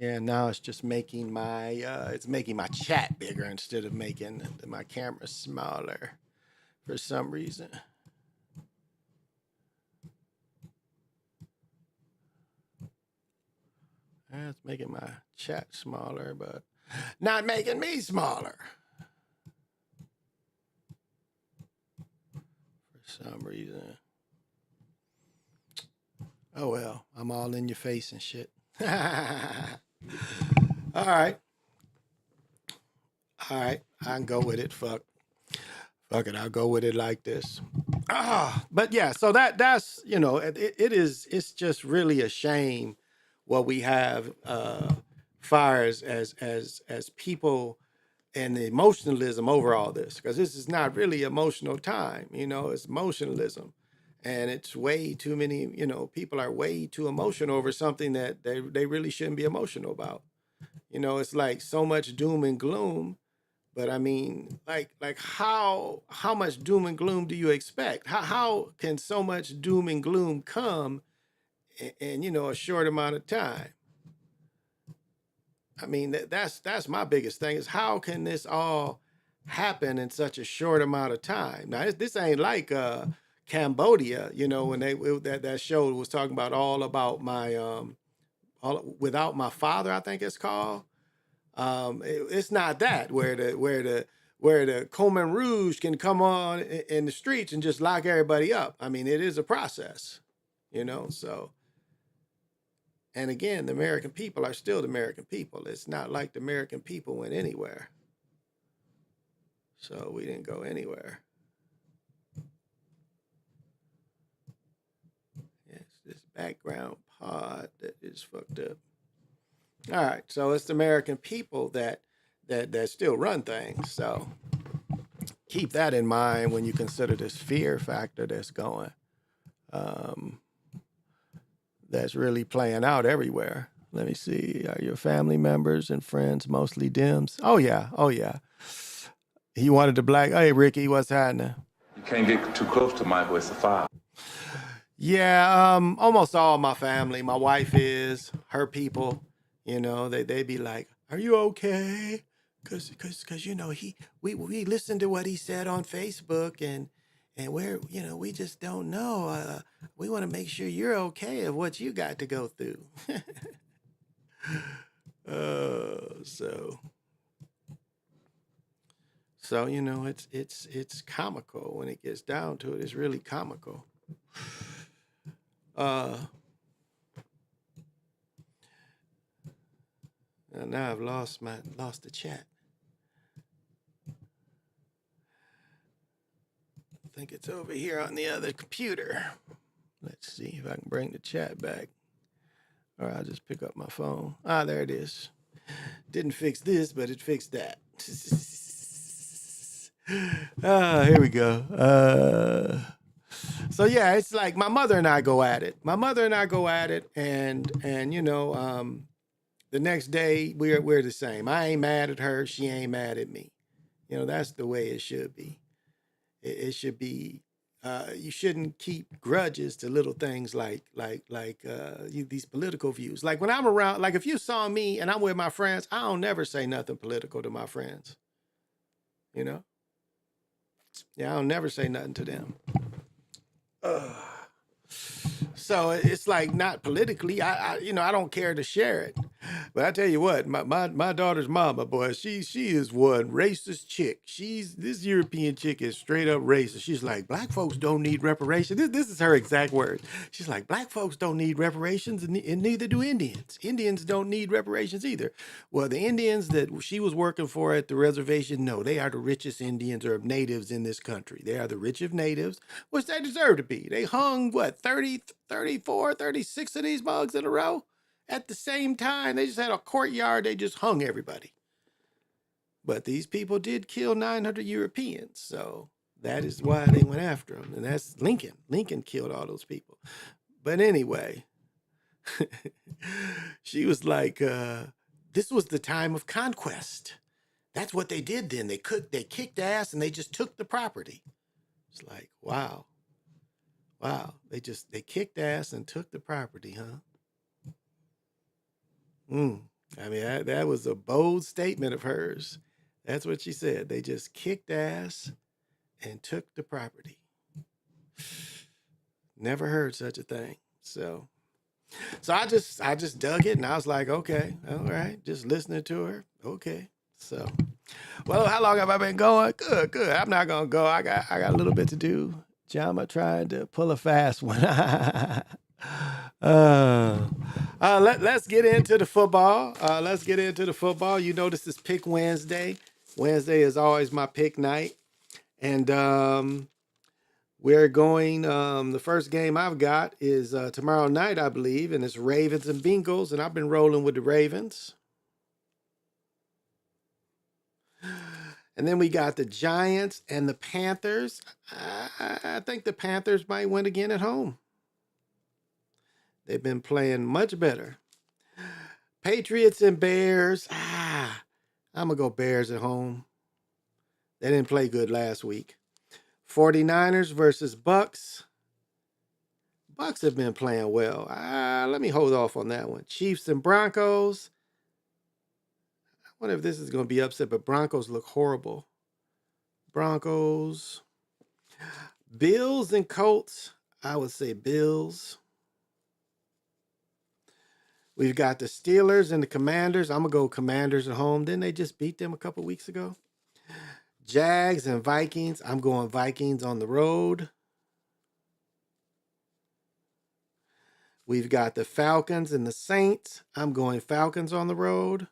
yeah, now it's just making my chat bigger instead of making my camera smaller for some reason. Yeah, it's making my chat smaller, but not making me smaller. For some reason. Oh well, I'm all in your face and shit. All right. I can go with it. Fuck it, I'll go with it like this. But yeah, so that's it's just really a shame what we have fires as people and the emotionalism over all this, because this is not really emotional time, it's emotionalism. And it's way too many, people are way too emotional over something that they really shouldn't be emotional about. It's like so much doom and gloom. But I mean, like how much doom and gloom do you expect? How can so much doom and gloom come in a short amount of time? I mean, that's my biggest thing is how can this all happen in such a short amount of time? Now this ain't like Cambodia, when that show was talking about all about my without my father, I think it's called. It's not that where the Khmer Rouge can come on in the streets and just lock everybody up. I mean, it is a process, so. And again, the American people are still the American people. It's not like the American people went anywhere. So we didn't go anywhere. Yes, this background pod that is fucked up. All right, so it's the American people that still run things. So keep that in mind when you consider this fear factor that's going. That's really playing out everywhere. Let me see. Are your family members and friends mostly Dems? Oh yeah. He wanted the black. Hey Ricky, what's happening? You can't get too close to Michael. It's a foul. Yeah, almost all my family. My wife is, her people, they be like, "Are you okay?" Cause we listened to what he said on Facebook and we're, we just don't know. We want to make sure you're okay of what you got to go through. So it's comical when it gets down to it. It's really comical. Now I've lost the chat. think it's over here on the other computer. Let's see if I can bring the chat back. Or I'll just pick up my phone. Ah, there it is. Didn't fix this, but it fixed that. Here we go. So yeah, it's like my mother and I go at it. And you know, the next day we're the same. I ain't mad at her. She ain't mad at me. You know, that's the way it should be. It should be. You shouldn't keep grudges to little things like these political views. Like when I'm around, like if you saw me and I'm with my friends, I don't never say nothing political to my friends. You know? Yeah, I don't never say nothing to them. So it's like not politically. I don't care to share it. But I tell you what, my daughter's mama, boy, she is one racist chick. This European chick is straight up racist. She's like, black folks don't need reparations. This is her exact word. She's like, black folks don't need reparations, and neither do Indians. Indians don't need reparations either. Well, the Indians that she was working for at the reservation, no, they are the richest Indians or natives in this country. They are the richest natives, which they deserve to be. They hung, 34, 36 of these mugs in a row? At the same time, they just had a courtyard. They just hung everybody. But these people did kill 900 Europeans. So that is why they went after them. And that's Lincoln. Lincoln killed all those people. But anyway, she was like, this was the time of conquest. That's what they did then. They kicked ass and they just took the property. It's like, wow. Wow. They kicked ass and took the property, huh? I mean, that was a bold statement of hers. That's what she said. They just kicked ass and took the property. Never heard such a thing. So I just dug it and I was like, okay, all right, just listening to her. Okay. So, well, how long have I been going? Good. I'm not gonna go. I got a little bit to do. Jama trying to pull a fast one. Let's get into the football. You know, this is Pick Wednesday. Wednesday is always my pick night. And we're going, the first game I've got is tomorrow night, I believe, and it's Ravens and Bengals, and I've been rolling with the Ravens. And then we got the Giants and the Panthers. I think the Panthers might win again at home. They've been playing much better. Patriots and Bears. I'm going to go Bears at home. They didn't play good last week. 49ers versus Bucks. Bucks have been playing well. Let me hold off on that one. Chiefs and Broncos. I wonder if this is going to be upset, but Broncos look horrible. Broncos. Bills and Colts. I would say Bills. We've got the Steelers and the Commanders. I'm going to go Commanders at home. Didn't they just beat them a couple weeks ago? Jags and Vikings. I'm going Vikings on the road. We've got the Falcons and the Saints. I'm going Falcons on the road.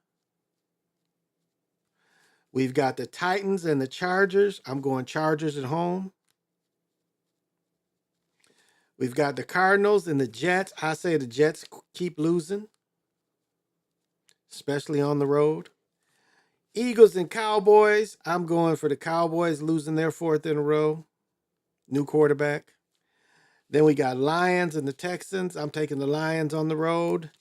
We've got the Titans and the Chargers. I'm going Chargers at home. We've got the Cardinals and the Jets. I say the Jets keep losing, especially on the road. Eagles and Cowboys. I'm going for the Cowboys losing their fourth in a row. New quarterback. Then we got Lions and the Texans. I'm taking the Lions on the road.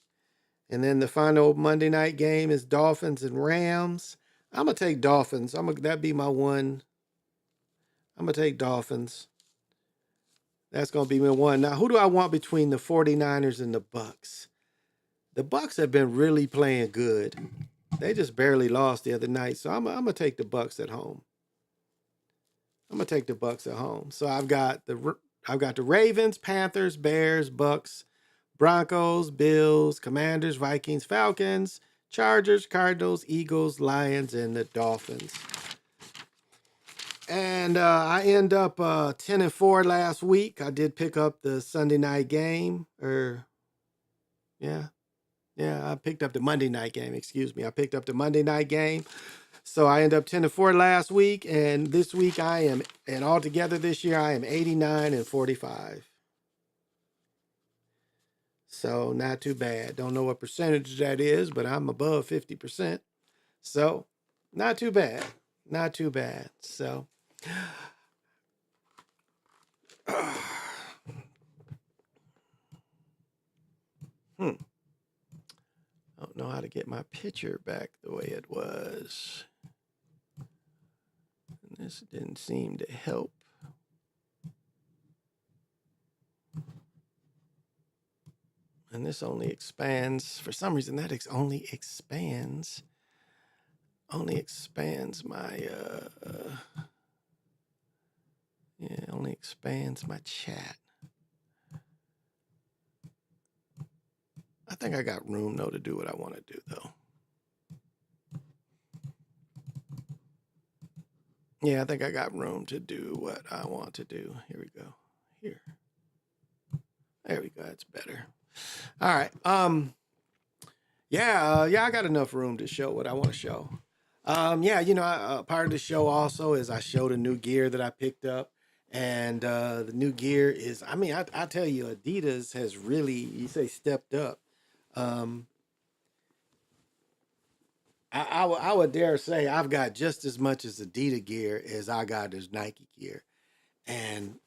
And then the final Monday night game is Dolphins and Rams. I'm going to take Dolphins. That'd be my one. I'm going to take Dolphins. That's going to be my one. Now, who do I want between the 49ers and the Bucks? The Bucks have been really playing good. They just barely lost the other night. So I'm going to take the Bucks at home. So I've got the Ravens, Panthers, Bears, Bucks, Broncos, Bills, Commanders, Vikings, Falcons, Chargers, Cardinals, Eagles, Lions, and the Dolphins. And I end up 10-4 last week. I did pick up the Sunday night game. Yeah, I picked up the Monday night game. Excuse me. I picked up the Monday night game. So I ended up 10-4 last week, and this week and altogether this year I am 89-45. So not too bad. Don't know what percentage that is, but I'm above 50%. So not too bad. Not too bad. So don't know how to get my picture back the way it was. This didn't seem to help. And this only expands, for some reason, that only expands my, only expands my chat. I think I got room, though, to do what I want to do, though. Yeah, I think I got room to do what I want to do. Here we go. Here. There we go. That's better. All right. I got enough room to show what I want to show. Part of the show also is I show the new gear that I picked up. And the new gear is, I tell you, Adidas has really, you say stepped up. I would dare say I've got just as much as Adidas gear as I got as Nike gear. And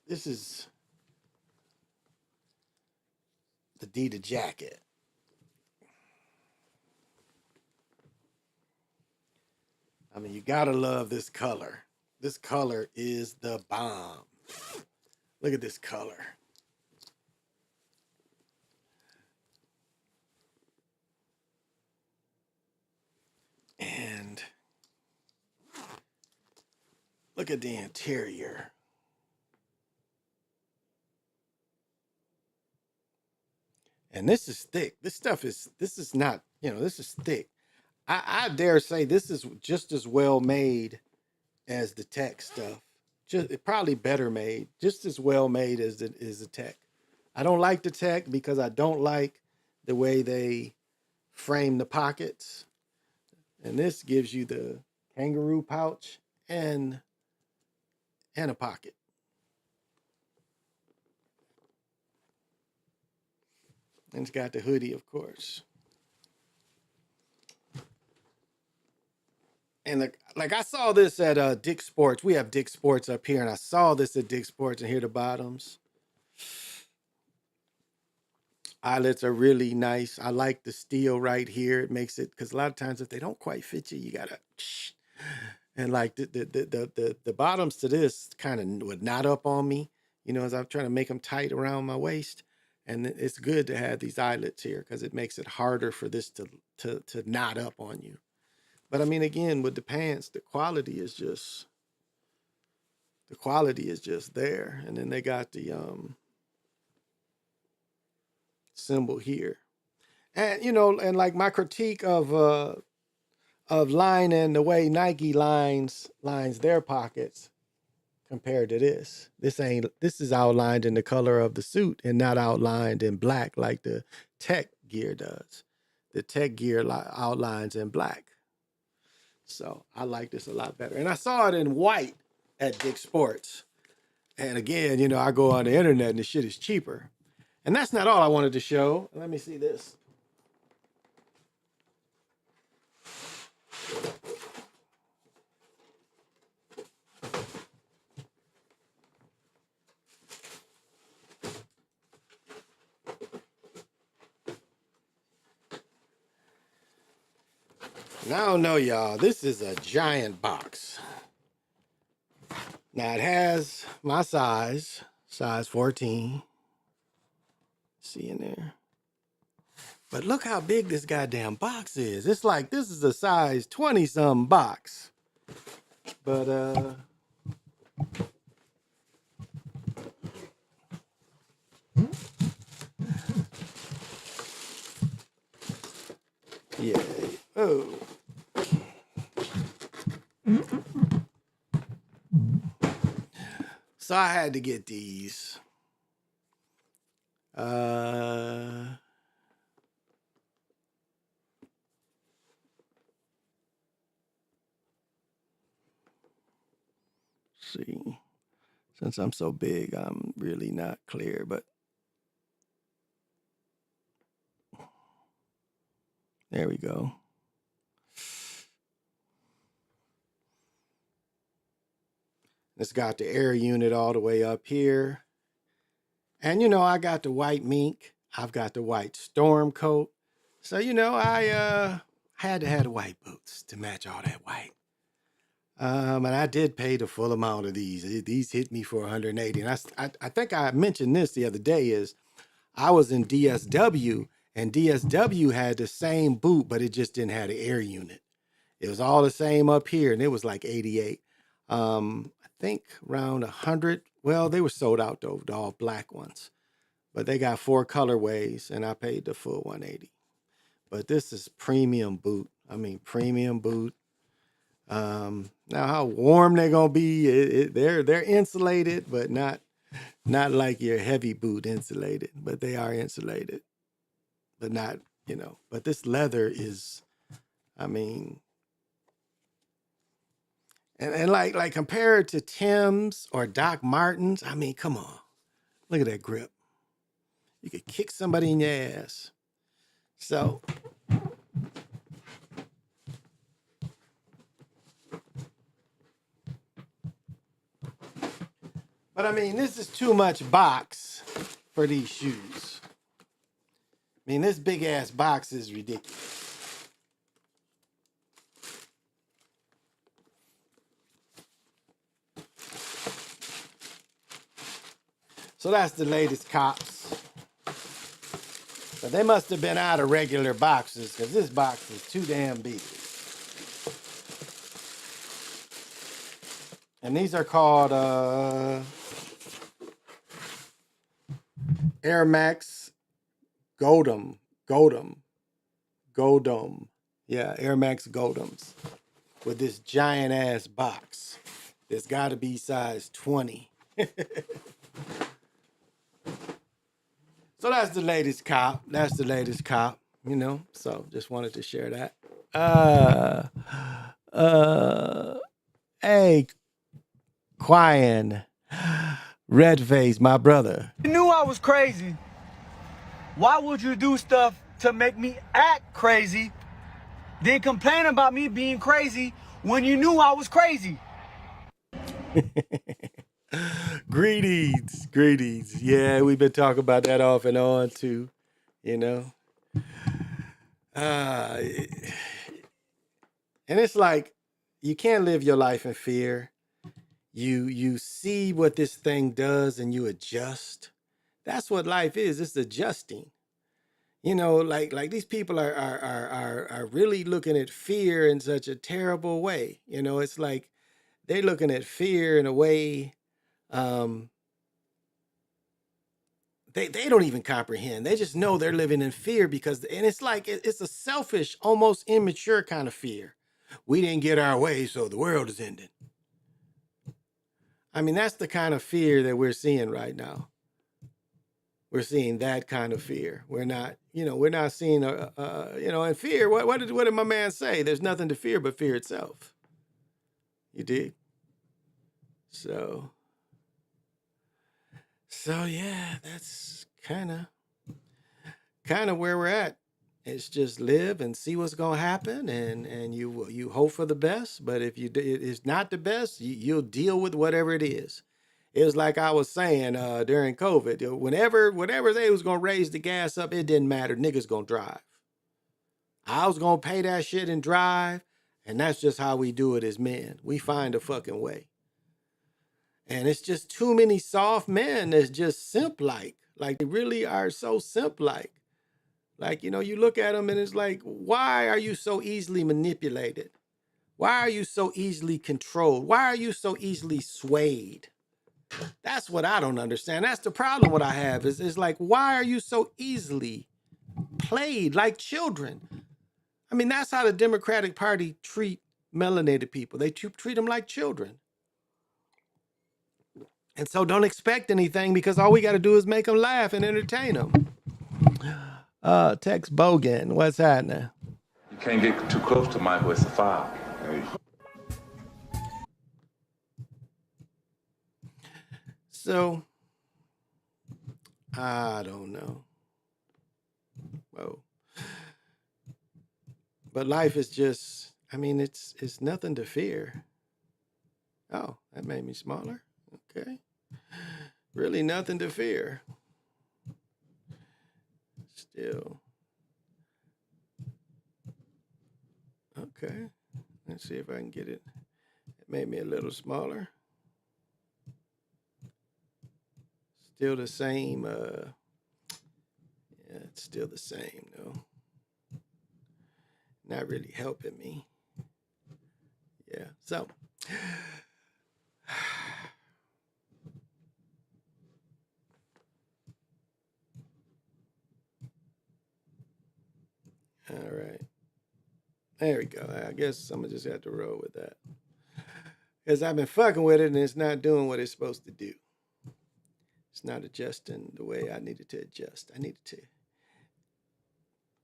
this is the Adidas jacket. You gotta love this color. This color is the bomb. Look at this color. And look at the interior. And this is thick. This is not, this is thick. I dare say this is just as well made as the tech stuff. Probably better made, just as well made as the tech. I don't like the tech because I don't like the way they frame the pockets. And this gives you the kangaroo pouch and a pocket. And it's got the hoodie, of course. And I saw this at Dick's Sports. We have Dick's Sports up here, and I saw this at Dick's Sports, and here are the bottoms. Eyelets are really nice. I like the steel right here. It makes it, because a lot of times if they don't quite fit you, you gotta, and like the bottoms to this kind of would knot up on me, as I'm trying to make them tight around my waist. And it's good to have these eyelets here because it makes it harder for this to knot up on you. But again, with the pants, the quality is just there. And then they got the symbol here. And and like my critique of Line and the way Nike lines their pockets compared to this. This is outlined in the color of the suit and not outlined in black like the tech gear does. The tech gear outlines in black. So I like this a lot better. And I saw it in white at Dick's Sports. And again, I go on the internet and the shit is cheaper. And that's not all I wanted to show. Let me see this. Now, I don't know, y'all. This is a giant box. Now, it has my size 14. See in there. But look how big this goddamn box is. It's like this is a size 20-something box. But, yeah. Oh. So I had to get these. see. Since I'm so big, I'm really not clear, but there we go. It's got the air unit all the way up here. And, you know, I got the white mink. I've got the white storm coat. So, you know, I had to have the white boots to match all that white. And I did pay the full amount of these. These hit me for 180. And I think I mentioned this the other day is I was in DSW, and DSW had the same boot, but it just didn't have the air unit. It was all the same up here, and it was like 88. I think around 100. Well, they were sold out though, the all black ones. But they got 4 colorways, and I paid the full 180. But this is premium boot. I mean, premium boot. Now, how warm they're gonna be? They're insulated, but not like your heavy boot insulated. But they are insulated, but not, you know. But this leather is, I mean, and like compared to Tim's or Doc Martens, I mean, come on, look at that grip. You could kick somebody in your ass. So. But I mean, this is too much box for these shoes. I mean, this big ass box is ridiculous. So that's the latest cops. But they must have been out of regular boxes because this box is too damn big. And these are called Air Max Goldum. Yeah, Air Max Goldums. With this giant ass box. It's got to be size 20. So that's the latest cop. You know. So just wanted to share that. Hey, Quian, red face, my brother. You knew I was crazy. Why would you do stuff to make me act crazy, then complain about me being crazy when you knew I was crazy? Greetings. Yeah, we've been talking about that off and on too, you know. And it's like you can't live your life in fear. You see what this thing does and you adjust. That's what life is. It's adjusting. You know, like these people are really looking at fear in such a terrible way. You know, it's like they're looking at fear in a way they don't even comprehend. They just know they're living in fear and it's like it's a selfish, almost immature kind of fear. We didn't get our way, so the world is ending. I mean, that's the kind of fear that we're seeing right now. We're seeing that kind of fear. We're not seeing, and fear. What did my man say? There's nothing to fear but fear itself. You dig? So yeah, that's kind of where we're at. It's just live and see what's gonna happen, and you hope for the best. But if it's not the best, you'll deal with whatever it is. It was like I was saying during COVID. Whenever they was gonna raise the gas up, it didn't matter. Niggas gonna drive. I was gonna pay that shit and drive, and that's just how we do it as men. We find a fucking way. And it's just too many soft men that's just simp-like. Like they really are so simp-like. Like, you know, you look at them and it's like, why are you so easily manipulated? Why are you so easily controlled? Why are you so easily swayed? That's what I don't understand. That's the problem what I have is like, why are you so easily played like children? I mean, that's how the Democratic Party treat melanated people. They treat them like children. And so don't expect anything because all we got to do is make them laugh and entertain them. Tex Bogan, what's happening? You can't get too close to Michael, it's a foul. So, I don't know. Whoa. But life is just, I mean, it's nothing to fear. Oh, that made me smaller. Okay. Really nothing to fear. Still. Okay. Let's see if I can get it. It made me a little smaller. Still the same. Yeah, it's still the same though. Not really helping me. Yeah. So. All right. There we go. I guess I'm gonna just have to roll with that. Because I've been fucking with it and it's not doing what it's supposed to do. It's not adjusting the way I needed to adjust.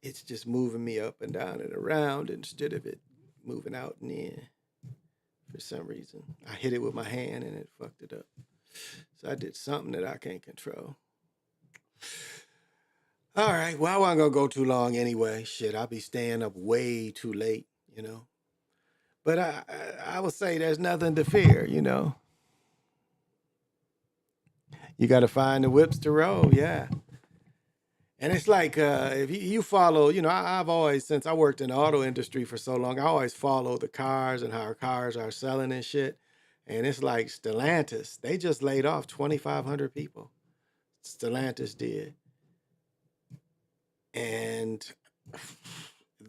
It's just moving me up and down and around instead of it moving out and in for some reason. I hit it with my hand and it fucked it up. So I did something that I can't control. All right. Well, I wasn't going to go too long anyway. Shit, I'll be staying up way too late, you know. But I would say there's nothing to fear, you know. You got to find the whips to roll, yeah. And it's like if you follow, you know, I've always, since I worked in the auto industry for so long, I always follow the cars and how our cars are selling and shit. And it's like Stellantis, they just laid off 2,500 people. Stellantis did. And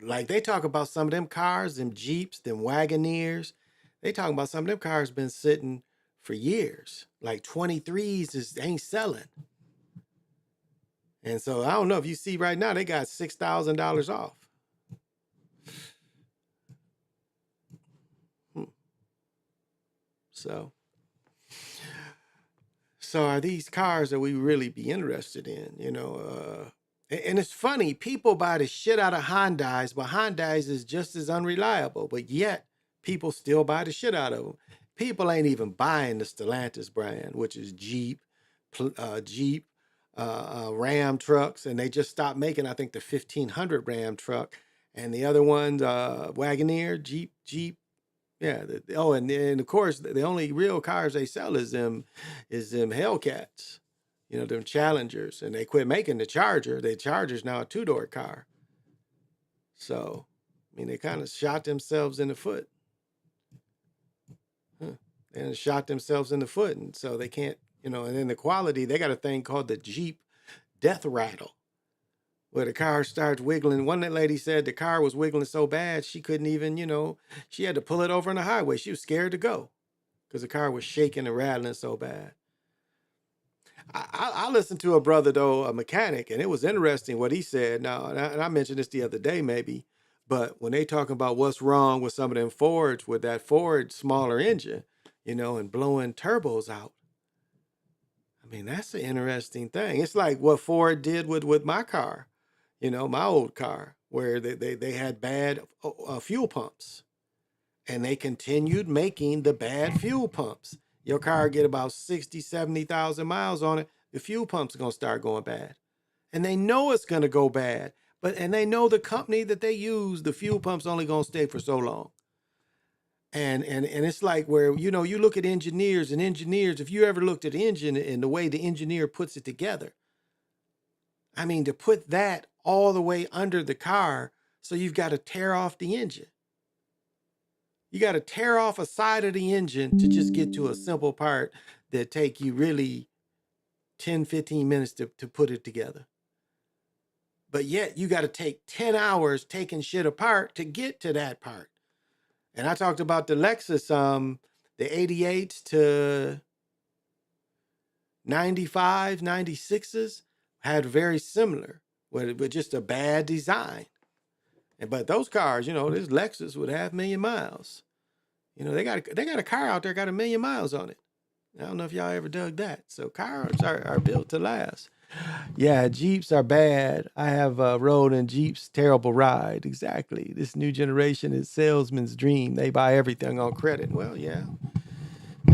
like they talk about some of them cars, them Jeeps, them Wagoneers. They talking about some of them cars been sitting for years. Like 23s ain't selling. And so I don't know if you see right now, they got $6,000 off. So are these cars that we really be interested in, you know? And it's funny, people buy the shit out of Hyundais, but Hyundais is just as unreliable, but yet people still buy the shit out of them. People ain't even buying the Stellantis brand, which is Jeep, Ram trucks, and they just stopped making, I think, the 1500 Ram truck, and the other ones, Wagoneer, Jeep. Yeah. And of course, the only real cars they sell is them Hellcats, you know, them Challengers, and they quit making the Charger. The Charger's now a two-door car. So, I mean, they kind of shot themselves in the foot. They shot themselves in the foot, and so they can't, you know. And then the quality, they got a thing called the Jeep Death Rattle, where the car starts wiggling. One lady said the car was wiggling so bad she couldn't even, you know, she had to pull it over on the highway. She was scared to go because the car was shaking and rattling so bad. I listened to a brother, though, a mechanic, and it was interesting what he said. Now, and I mentioned this the other day maybe, but when they talking about what's wrong with some of them Fords with that Ford smaller engine, you know, and blowing turbos out. I mean, that's an interesting thing. It's like what Ford did with my car. You know, my old car, where they had bad fuel pumps, and they continued making the bad fuel pumps. Your car get about 60, 70,000 miles on it, the fuel pump's going to start going bad. And they know it's going to go bad, and they know the company that they use, the fuel pump's only going to stay for so long. And it's like where, you know, you look at engineers, if you ever looked at an engine and the way the engineer puts it together, I mean, to put that all the way under the car, so you've got to tear off the engine. You got to tear off a side of the engine to just get to a simple part that take you really 10, 15 minutes to put it together. But yet you got to take 10 hours taking shit apart to get to that part. And I talked about the Lexus, the 88s to 95, 96s had very similar, with just a bad design. But those cars, you know, this Lexus with 500,000 miles. You know, they got a car out there got 1 million miles on it. I don't know if y'all ever dug that. So cars are built to last. Yeah, Jeeps are bad. I have rode in Jeeps, terrible ride. Exactly. This new generation is salesman's dream. They buy everything on credit. Well, yeah.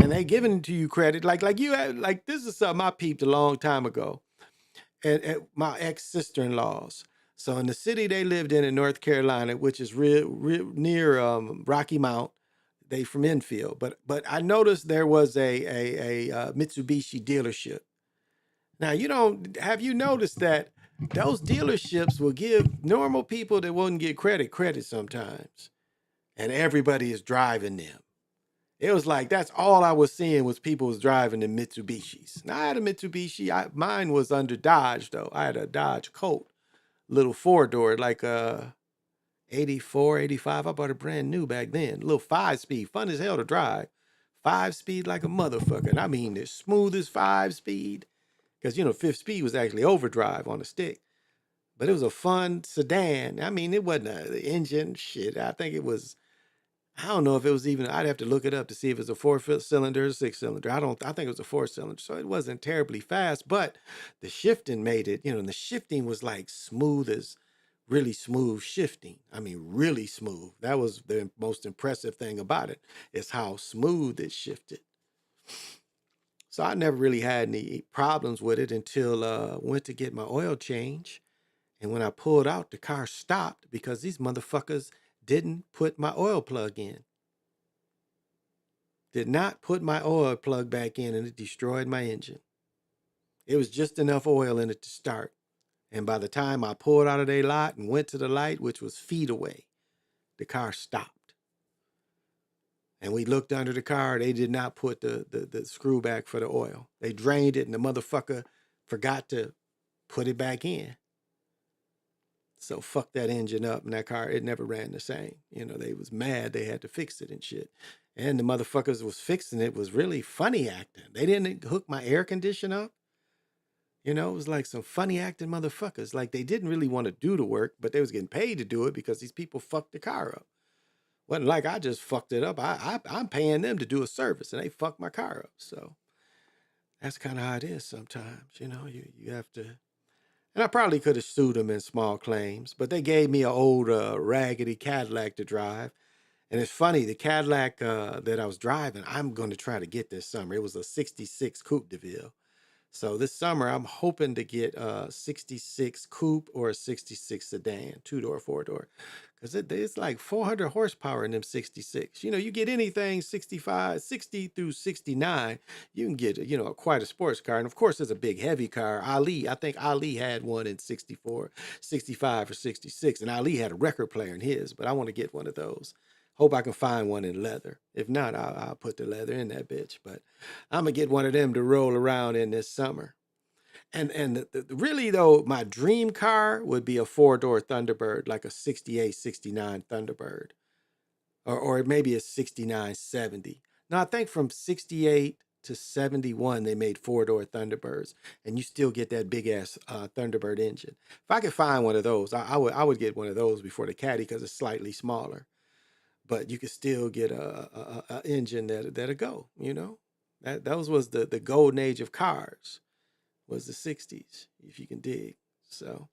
and they giving to you credit. Like you had, like this is something I peeped a long time ago at my ex-sister-in-laws. So in the city they lived in North Carolina, which is real near Rocky Mount, they from Enfield. But I noticed there was a Mitsubishi dealership. Now have you noticed that those dealerships will give normal people that wouldn't get credit sometimes, and everybody is driving them. It was like that's all I was seeing was people was driving the Mitsubishis. Now I had a Mitsubishi. Mine was under Dodge though. I had a Dodge Colt, little 4-door, like 84, 85. I bought it brand new back then. A little 5-speed, fun as hell to drive. 5-speed like a motherfucker. And I mean the smoothest 5-speed. Because 5th speed was actually overdrive on the stick. But it was a fun sedan. I mean, it wasn't the engine shit. I think it was, I don't know if it was even, I'd have to look it up to see if it's a 4-cylinder or 6-cylinder. I think it was a 4-cylinder. So it wasn't terribly fast, but the shifting made it, and the shifting was like smooth as really smooth shifting. I mean, really smooth. That was the most impressive thing about it, is how smooth it shifted. So I never really had any problems with it until went to get my oil change. And when I pulled out, the car stopped because these motherfuckers didn't put my oil plug in. Did not put my oil plug back in, and it destroyed my engine. It was just enough oil in it to start. And by the time I pulled out of their lot and went to the light, which was feet away, the car stopped. And we looked under the car. They did not put the screw back for the oil. They drained it, and the motherfucker forgot to put it back in. So fuck that engine up, and that car, it never ran the same. They was mad. They had to fix it and shit. And the motherfuckers was fixing it was really funny acting. They didn't hook my air conditioner up. It was like some funny acting motherfuckers. Like they didn't really want to do the work, but they was getting paid to do it because these people fucked the car up. Wasn't like I just fucked it up. I'm paying them to do a service, and they fucked my car up. So that's kind of how it is sometimes. You have to. And I probably could have sued them in small claims, but they gave me an old raggedy Cadillac to drive. And it's funny, the Cadillac that I was driving, I'm going to try to get this summer. It was a 66 Coupe de Ville. So this summer, I'm hoping to get a 66 Coupe or a 66 sedan, 2-door, 4-door. Because it's like 400 horsepower in them 66. You get anything 65, 60 through 69, you can get, quite a sports car. And of course, it's a big, heavy car. I think Ali had one in 64, 65, or 66. And Ali had a record player in his, but I want to get one of those. Hope I can find one in leather. If not, I'll put the leather in that bitch. But I'm going to get one of them to roll around in this summer. And really, though, my dream car would be a 4-door Thunderbird, like a 68, 69 Thunderbird. Or maybe a 69, 70. Now, I think from 68 to 71, they made 4-door Thunderbirds. And you still get that big-ass Thunderbird engine. If I could find one of those, I would get one of those before the Caddy because it's slightly smaller. But you could still get a engine that'll go, Those was the golden age of cars, was the 60s, if you can dig. So,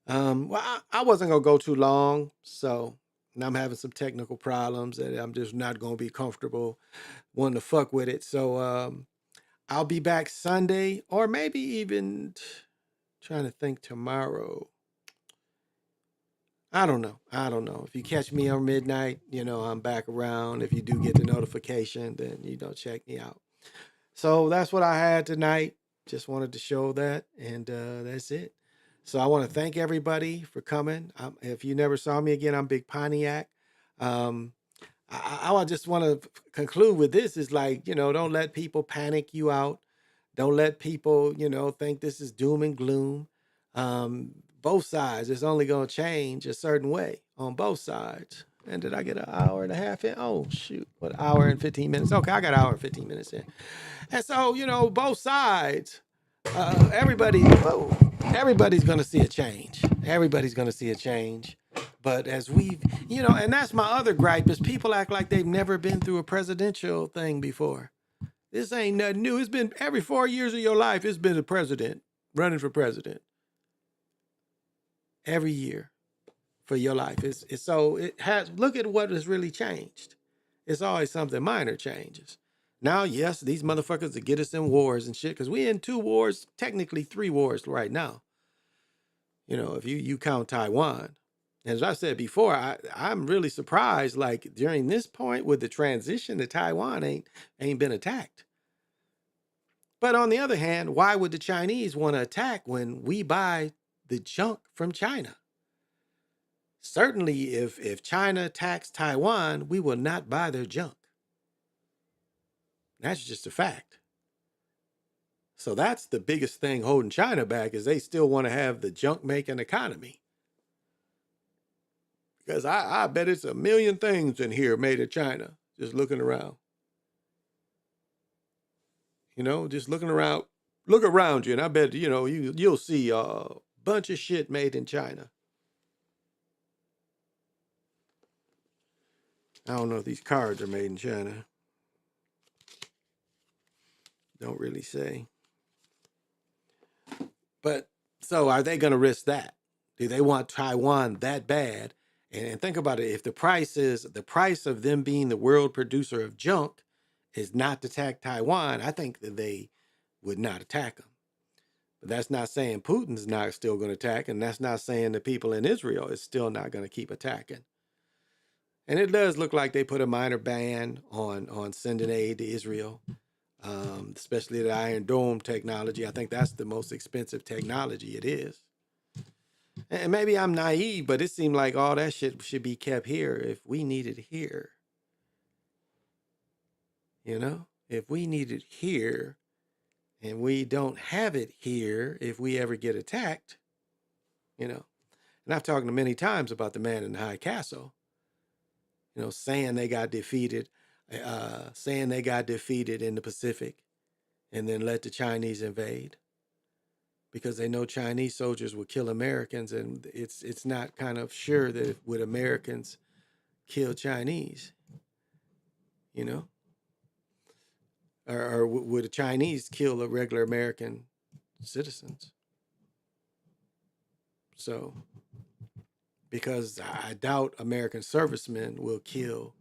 I wasn't going to go too long. So now I'm having some technical problems that I'm just not going to be comfortable wanting to fuck with it. So I'll be back Sunday, or maybe even trying to think tomorrow. I don't know. If you catch me on midnight, I'm back around. If you do get the notification, then, check me out. So that's what I had tonight. Just wanted to show that, and that's it. So I want to thank everybody for coming. If you never saw me again, I'm Big Pontiac. I just want to conclude with this is like, don't let people panic you out. Don't let people, think this is doom and gloom. Both sides, it's only going to change a certain way on both sides. And did I get an hour and a half in? Oh, shoot. What, hour and 15 minutes? Okay, I got an hour and 15 minutes in. And so, both sides, everybody's going to see a change. Everybody's going to see a change. But as we've, and that's my other gripe is people act like they've never been through a presidential thing before. This ain't nothing new. It's been every 4 years of your life, it's been a president running for president. Every year for your life. Look at what has really changed. It's always something minor changes. Now, yes, these motherfuckers that get us in wars and shit, because we in 2 wars, technically 3 wars right now. You know, if you count Taiwan. And as I said before, I'm really surprised, like during this point with the transition, that Taiwan ain't been attacked. But on the other hand, why would the Chinese want to attack when we buy the junk from China? Certainly, if China attacks Taiwan, we will not buy their junk. That's just a fact. So that's the biggest thing holding China back, is they still want to have the junk making economy. Because I bet it's a million things in here made in China, just looking around. You know, just looking around, look around you, and I bet, you know, you'll see a bunch of shit made in China. I don't know if these cards are made in China. Don't really say. But so are they going to risk that? Do they want Taiwan that bad? And think about it. If the price of them being the world producer of junk is not to attack Taiwan, I think that they would not attack them. But that's not saying Putin's not still going to attack. And that's not saying the people in Israel is still not going to keep attacking. And it does look like they put a minor ban on sending aid to Israel, especially the Iron Dome technology. I think that's the most expensive technology it is. And maybe I'm naive, but it seemed like all that shit should be kept here if we need it here. You know, if we need it here and we don't have it here, if we ever get attacked, you know. And I've talked to many times about the man in the high castle, you know, saying they got defeated in the Pacific and then let the Chinese invade, because they know Chinese soldiers will kill Americans, and it's not kind of sure that would Americans kill Chinese, you know, or would the Chinese kill a regular American citizens? So, because I doubt American servicemen will kill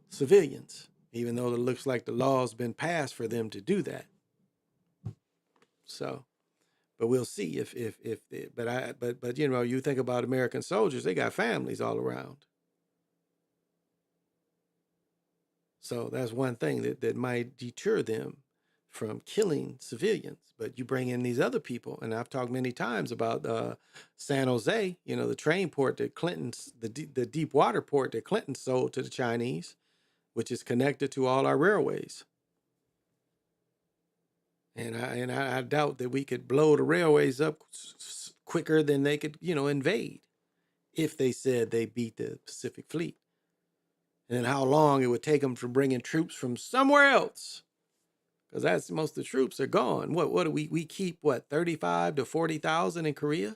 civilians, even though it looks like the law's been passed for them to do that. So, but we'll see if but you know, you think about American soldiers, they got families all around. So that's one thing that might deter them from killing civilians. But you bring in these other people, and I've talked many times about San Jose, you know, the train port that Clinton's, the deep water port that Clinton sold to the Chinese, which is connected to all our railways. And I doubt that we could blow the railways up quicker than they could, you know, invade, if they said they beat the Pacific Fleet. And then how long it would take them from bringing troops from somewhere else, because that's most of the troops are gone. What do we keep? What, 35 to 40,000 in Korea?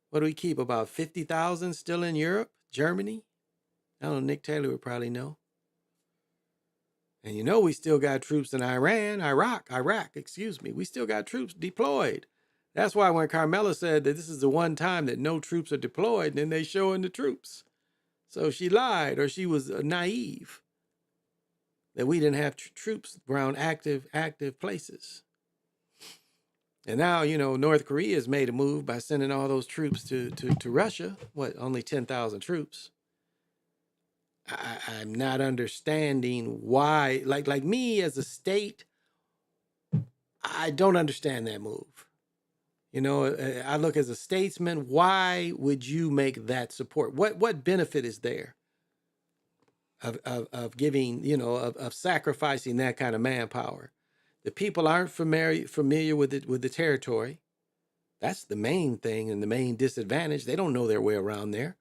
What do we keep? About 50,000 still in Europe, Germany. I don't know. Nick Taylor would probably know. And you know, we still got troops in Iraq, excuse me. We still got troops deployed. That's why when Carmela said that this is the one time that no troops are deployed, then they showing the troops. So she lied, or she was naive, that we didn't have troops around active places. And now, you know, North Korea has made a move by sending all those troops to Russia. What, only 10,000 troops? I'm not understanding why, like me as a state, I don't understand that move. You know, I look as a statesman, why would you make that support? What benefit is there of giving, you know, of sacrificing that kind of manpower? The people aren't familiar with the territory. That's the main thing and the main disadvantage. They don't know their way around there.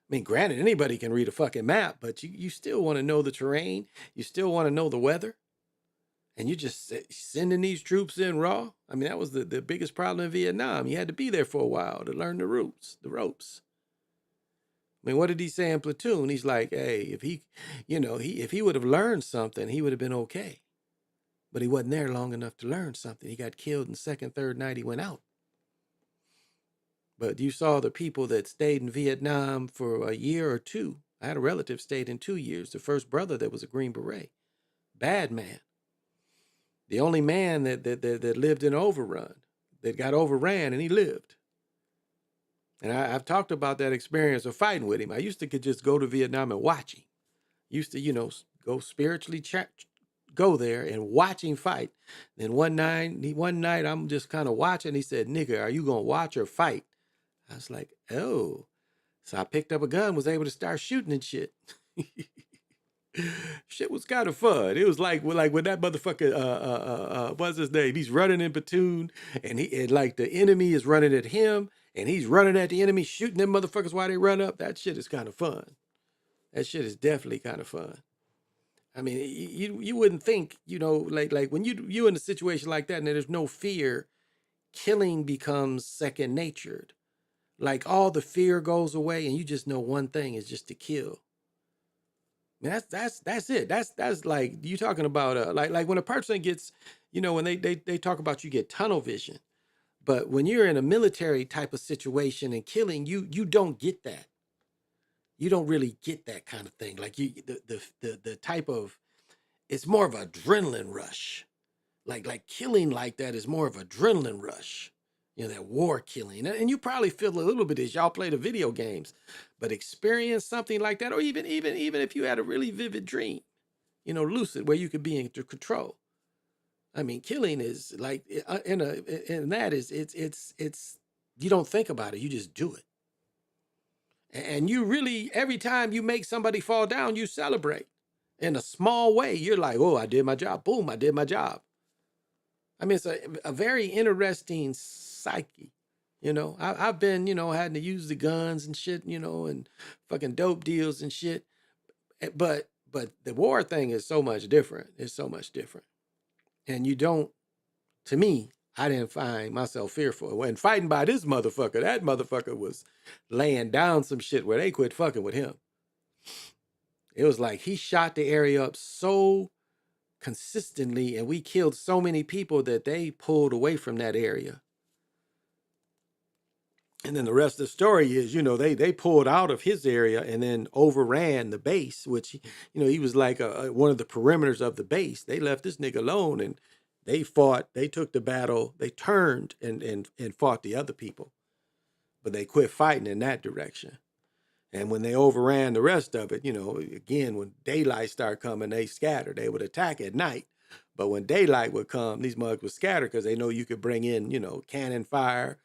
I mean, granted, anybody can read a fucking map, but you still want to know the terrain. You still want to know the weather. And you just sending these troops in raw. I mean, that was the biggest problem in Vietnam. You had to be there for a while to learn the ropes. I mean, what did he say in Platoon? He's like, hey, if he would have learned something, he would have been okay. But he wasn't there long enough to learn something. He got killed in the second, third night he went out. But you saw the people that stayed in Vietnam for a year or two, I had a relative stayed in 2 years. The first brother that was a Green Beret. Bad man. The only man that lived in Overrun, that got overran and he lived. And I've talked about that experience of fighting with him. I used to could just go to Vietnam and watch him. Used to, go spiritually go there and watch him fight. Then one night I'm just kind of watching. He said, "Nigga, are you gonna watch or fight?" I was like, "Oh." So I picked up a gun, was able to start shooting and shit. Shit was kind of fun. It was like when that motherfucker, what's his name? He's running in platoon, and like the enemy is running at him, and he's running at the enemy, shooting them motherfuckers while they run up. That shit is kind of fun. That shit is definitely kind of fun. I mean, you wouldn't think, like when you in a situation like that and there's no fear, killing becomes second natured. Like all the fear goes away, and you just know one thing is just to kill. Man, that's it. That's like you talking about like when a person gets, when they talk about you get tunnel vision, but when you're in a military type of situation and killing, you don't get that. You don't really get that kind of thing. Like the type of, it's more of an adrenaline rush. Like killing like that is more of adrenaline rush. That war killing. And you probably feel a little bit as y'all play the video games, but experience something like that, or even if you had a really vivid dream, lucid, where you could be in control. I mean, killing is like in that is it's you don't think about it, you just do it. And you really, every time you make somebody fall down, you celebrate in a small way. You're like, "Oh, I did my job. Boom, I did my job." I mean, it's a very interesting psyche. I've been, having to use the guns and shit, and fucking dope deals and shit. But the war thing is so much different. It's so much different. And to me, I didn't find myself fearful. When fighting by this motherfucker, that motherfucker was laying down some shit where they quit fucking with him. It was like he shot the area up so consistently, and we killed so many people that they pulled away from that area. And then the rest of the story is, they pulled out of his area and then overran the base, which, he was like one of the perimeters of the base. They left this nigga alone, and they fought. They took the battle. They turned and fought the other people, but they quit fighting in that direction. And when they overran the rest of it, again, when daylight started coming, they scattered. They would attack at night. But when daylight would come, these mugs would scatter because they know you could bring in, cannon fire.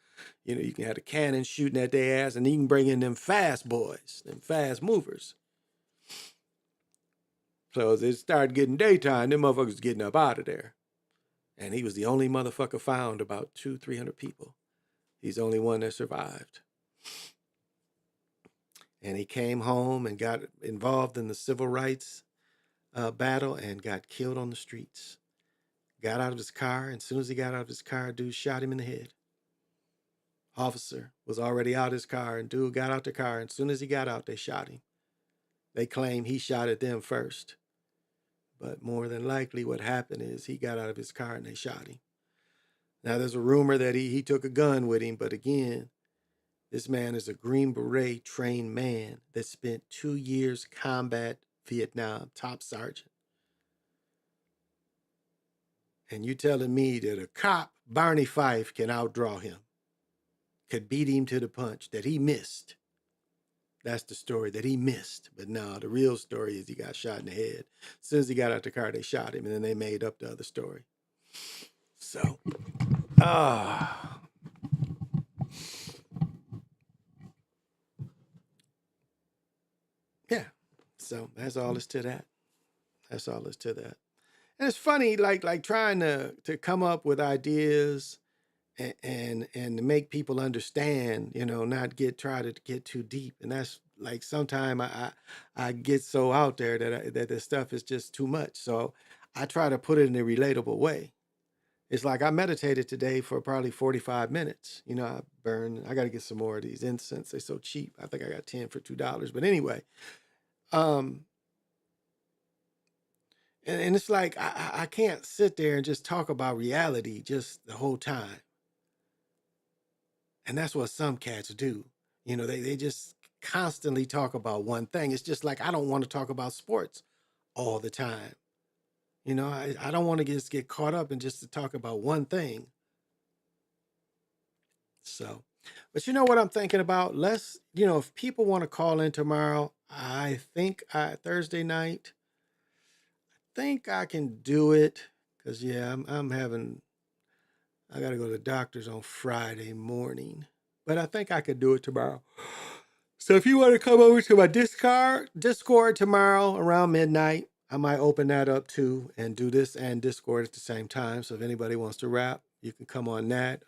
You can have the cannon shooting at their ass, and you can bring in them fast boys, them fast movers. So as it started getting daytime, them motherfuckers was getting up out of there. And he was the only motherfucker found, about 200-300 people. He's the only one that survived. And he came home and got involved in the civil rights battle and got killed on the streets. Got out of his car, and as soon as he got out of his car, a dude shot him in the head. Officer was already out of his car, and dude got out the car, and as soon as he got out, they shot him. They claim he shot at them first. But more than likely what happened is he got out of his car and they shot him. Now there's a rumor that he took a gun with him, but again, this man is a Green Beret trained man that spent 2 years combat Vietnam, top sergeant. And you telling me that a cop, Barney Fife, can outdraw him, could beat him to the punch, that he missed. That's the story, that he missed. But no, the real story is he got shot in the head. As soon as he got out the car, they shot him, and then they made up the other story. So, yeah. So that's all is to that. That's all is to that. And it's funny, like trying to come up with ideas and to make people understand, not try to get too deep. And that's like sometimes I get so out there that the stuff is just too much. So I try to put it in a relatable way. It's like I meditated today for probably 45 minutes. I got to get some more of these incense. They're so cheap. I think I got 10 for $2. But anyway, and it's like I can't sit there and just talk about reality just the whole time. And that's what some cats do. They just constantly talk about one thing. It's just like I don't want to talk about sports all the time. You know, I don't want to just get caught up in just to talk about one thing. So, but you know what I'm thinking about? Let's, if people want to call in tomorrow, I think Thursday night, I think I can do it. Cause yeah, I got to go to the doctor's on Friday morning, but I think I could do it tomorrow. So if you want to come over to my Discord tomorrow around midnight, I might open that up too and do this and Discord at the same time. So if anybody wants to rap, you can come on that.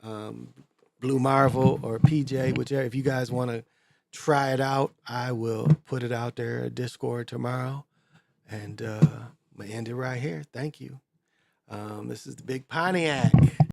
Blue Marvel or PJ, whichever. If you guys want to try it out, I will put it out there at Discord tomorrow. And I'm going to end it right here. Thank you. This is the Big Pontiac.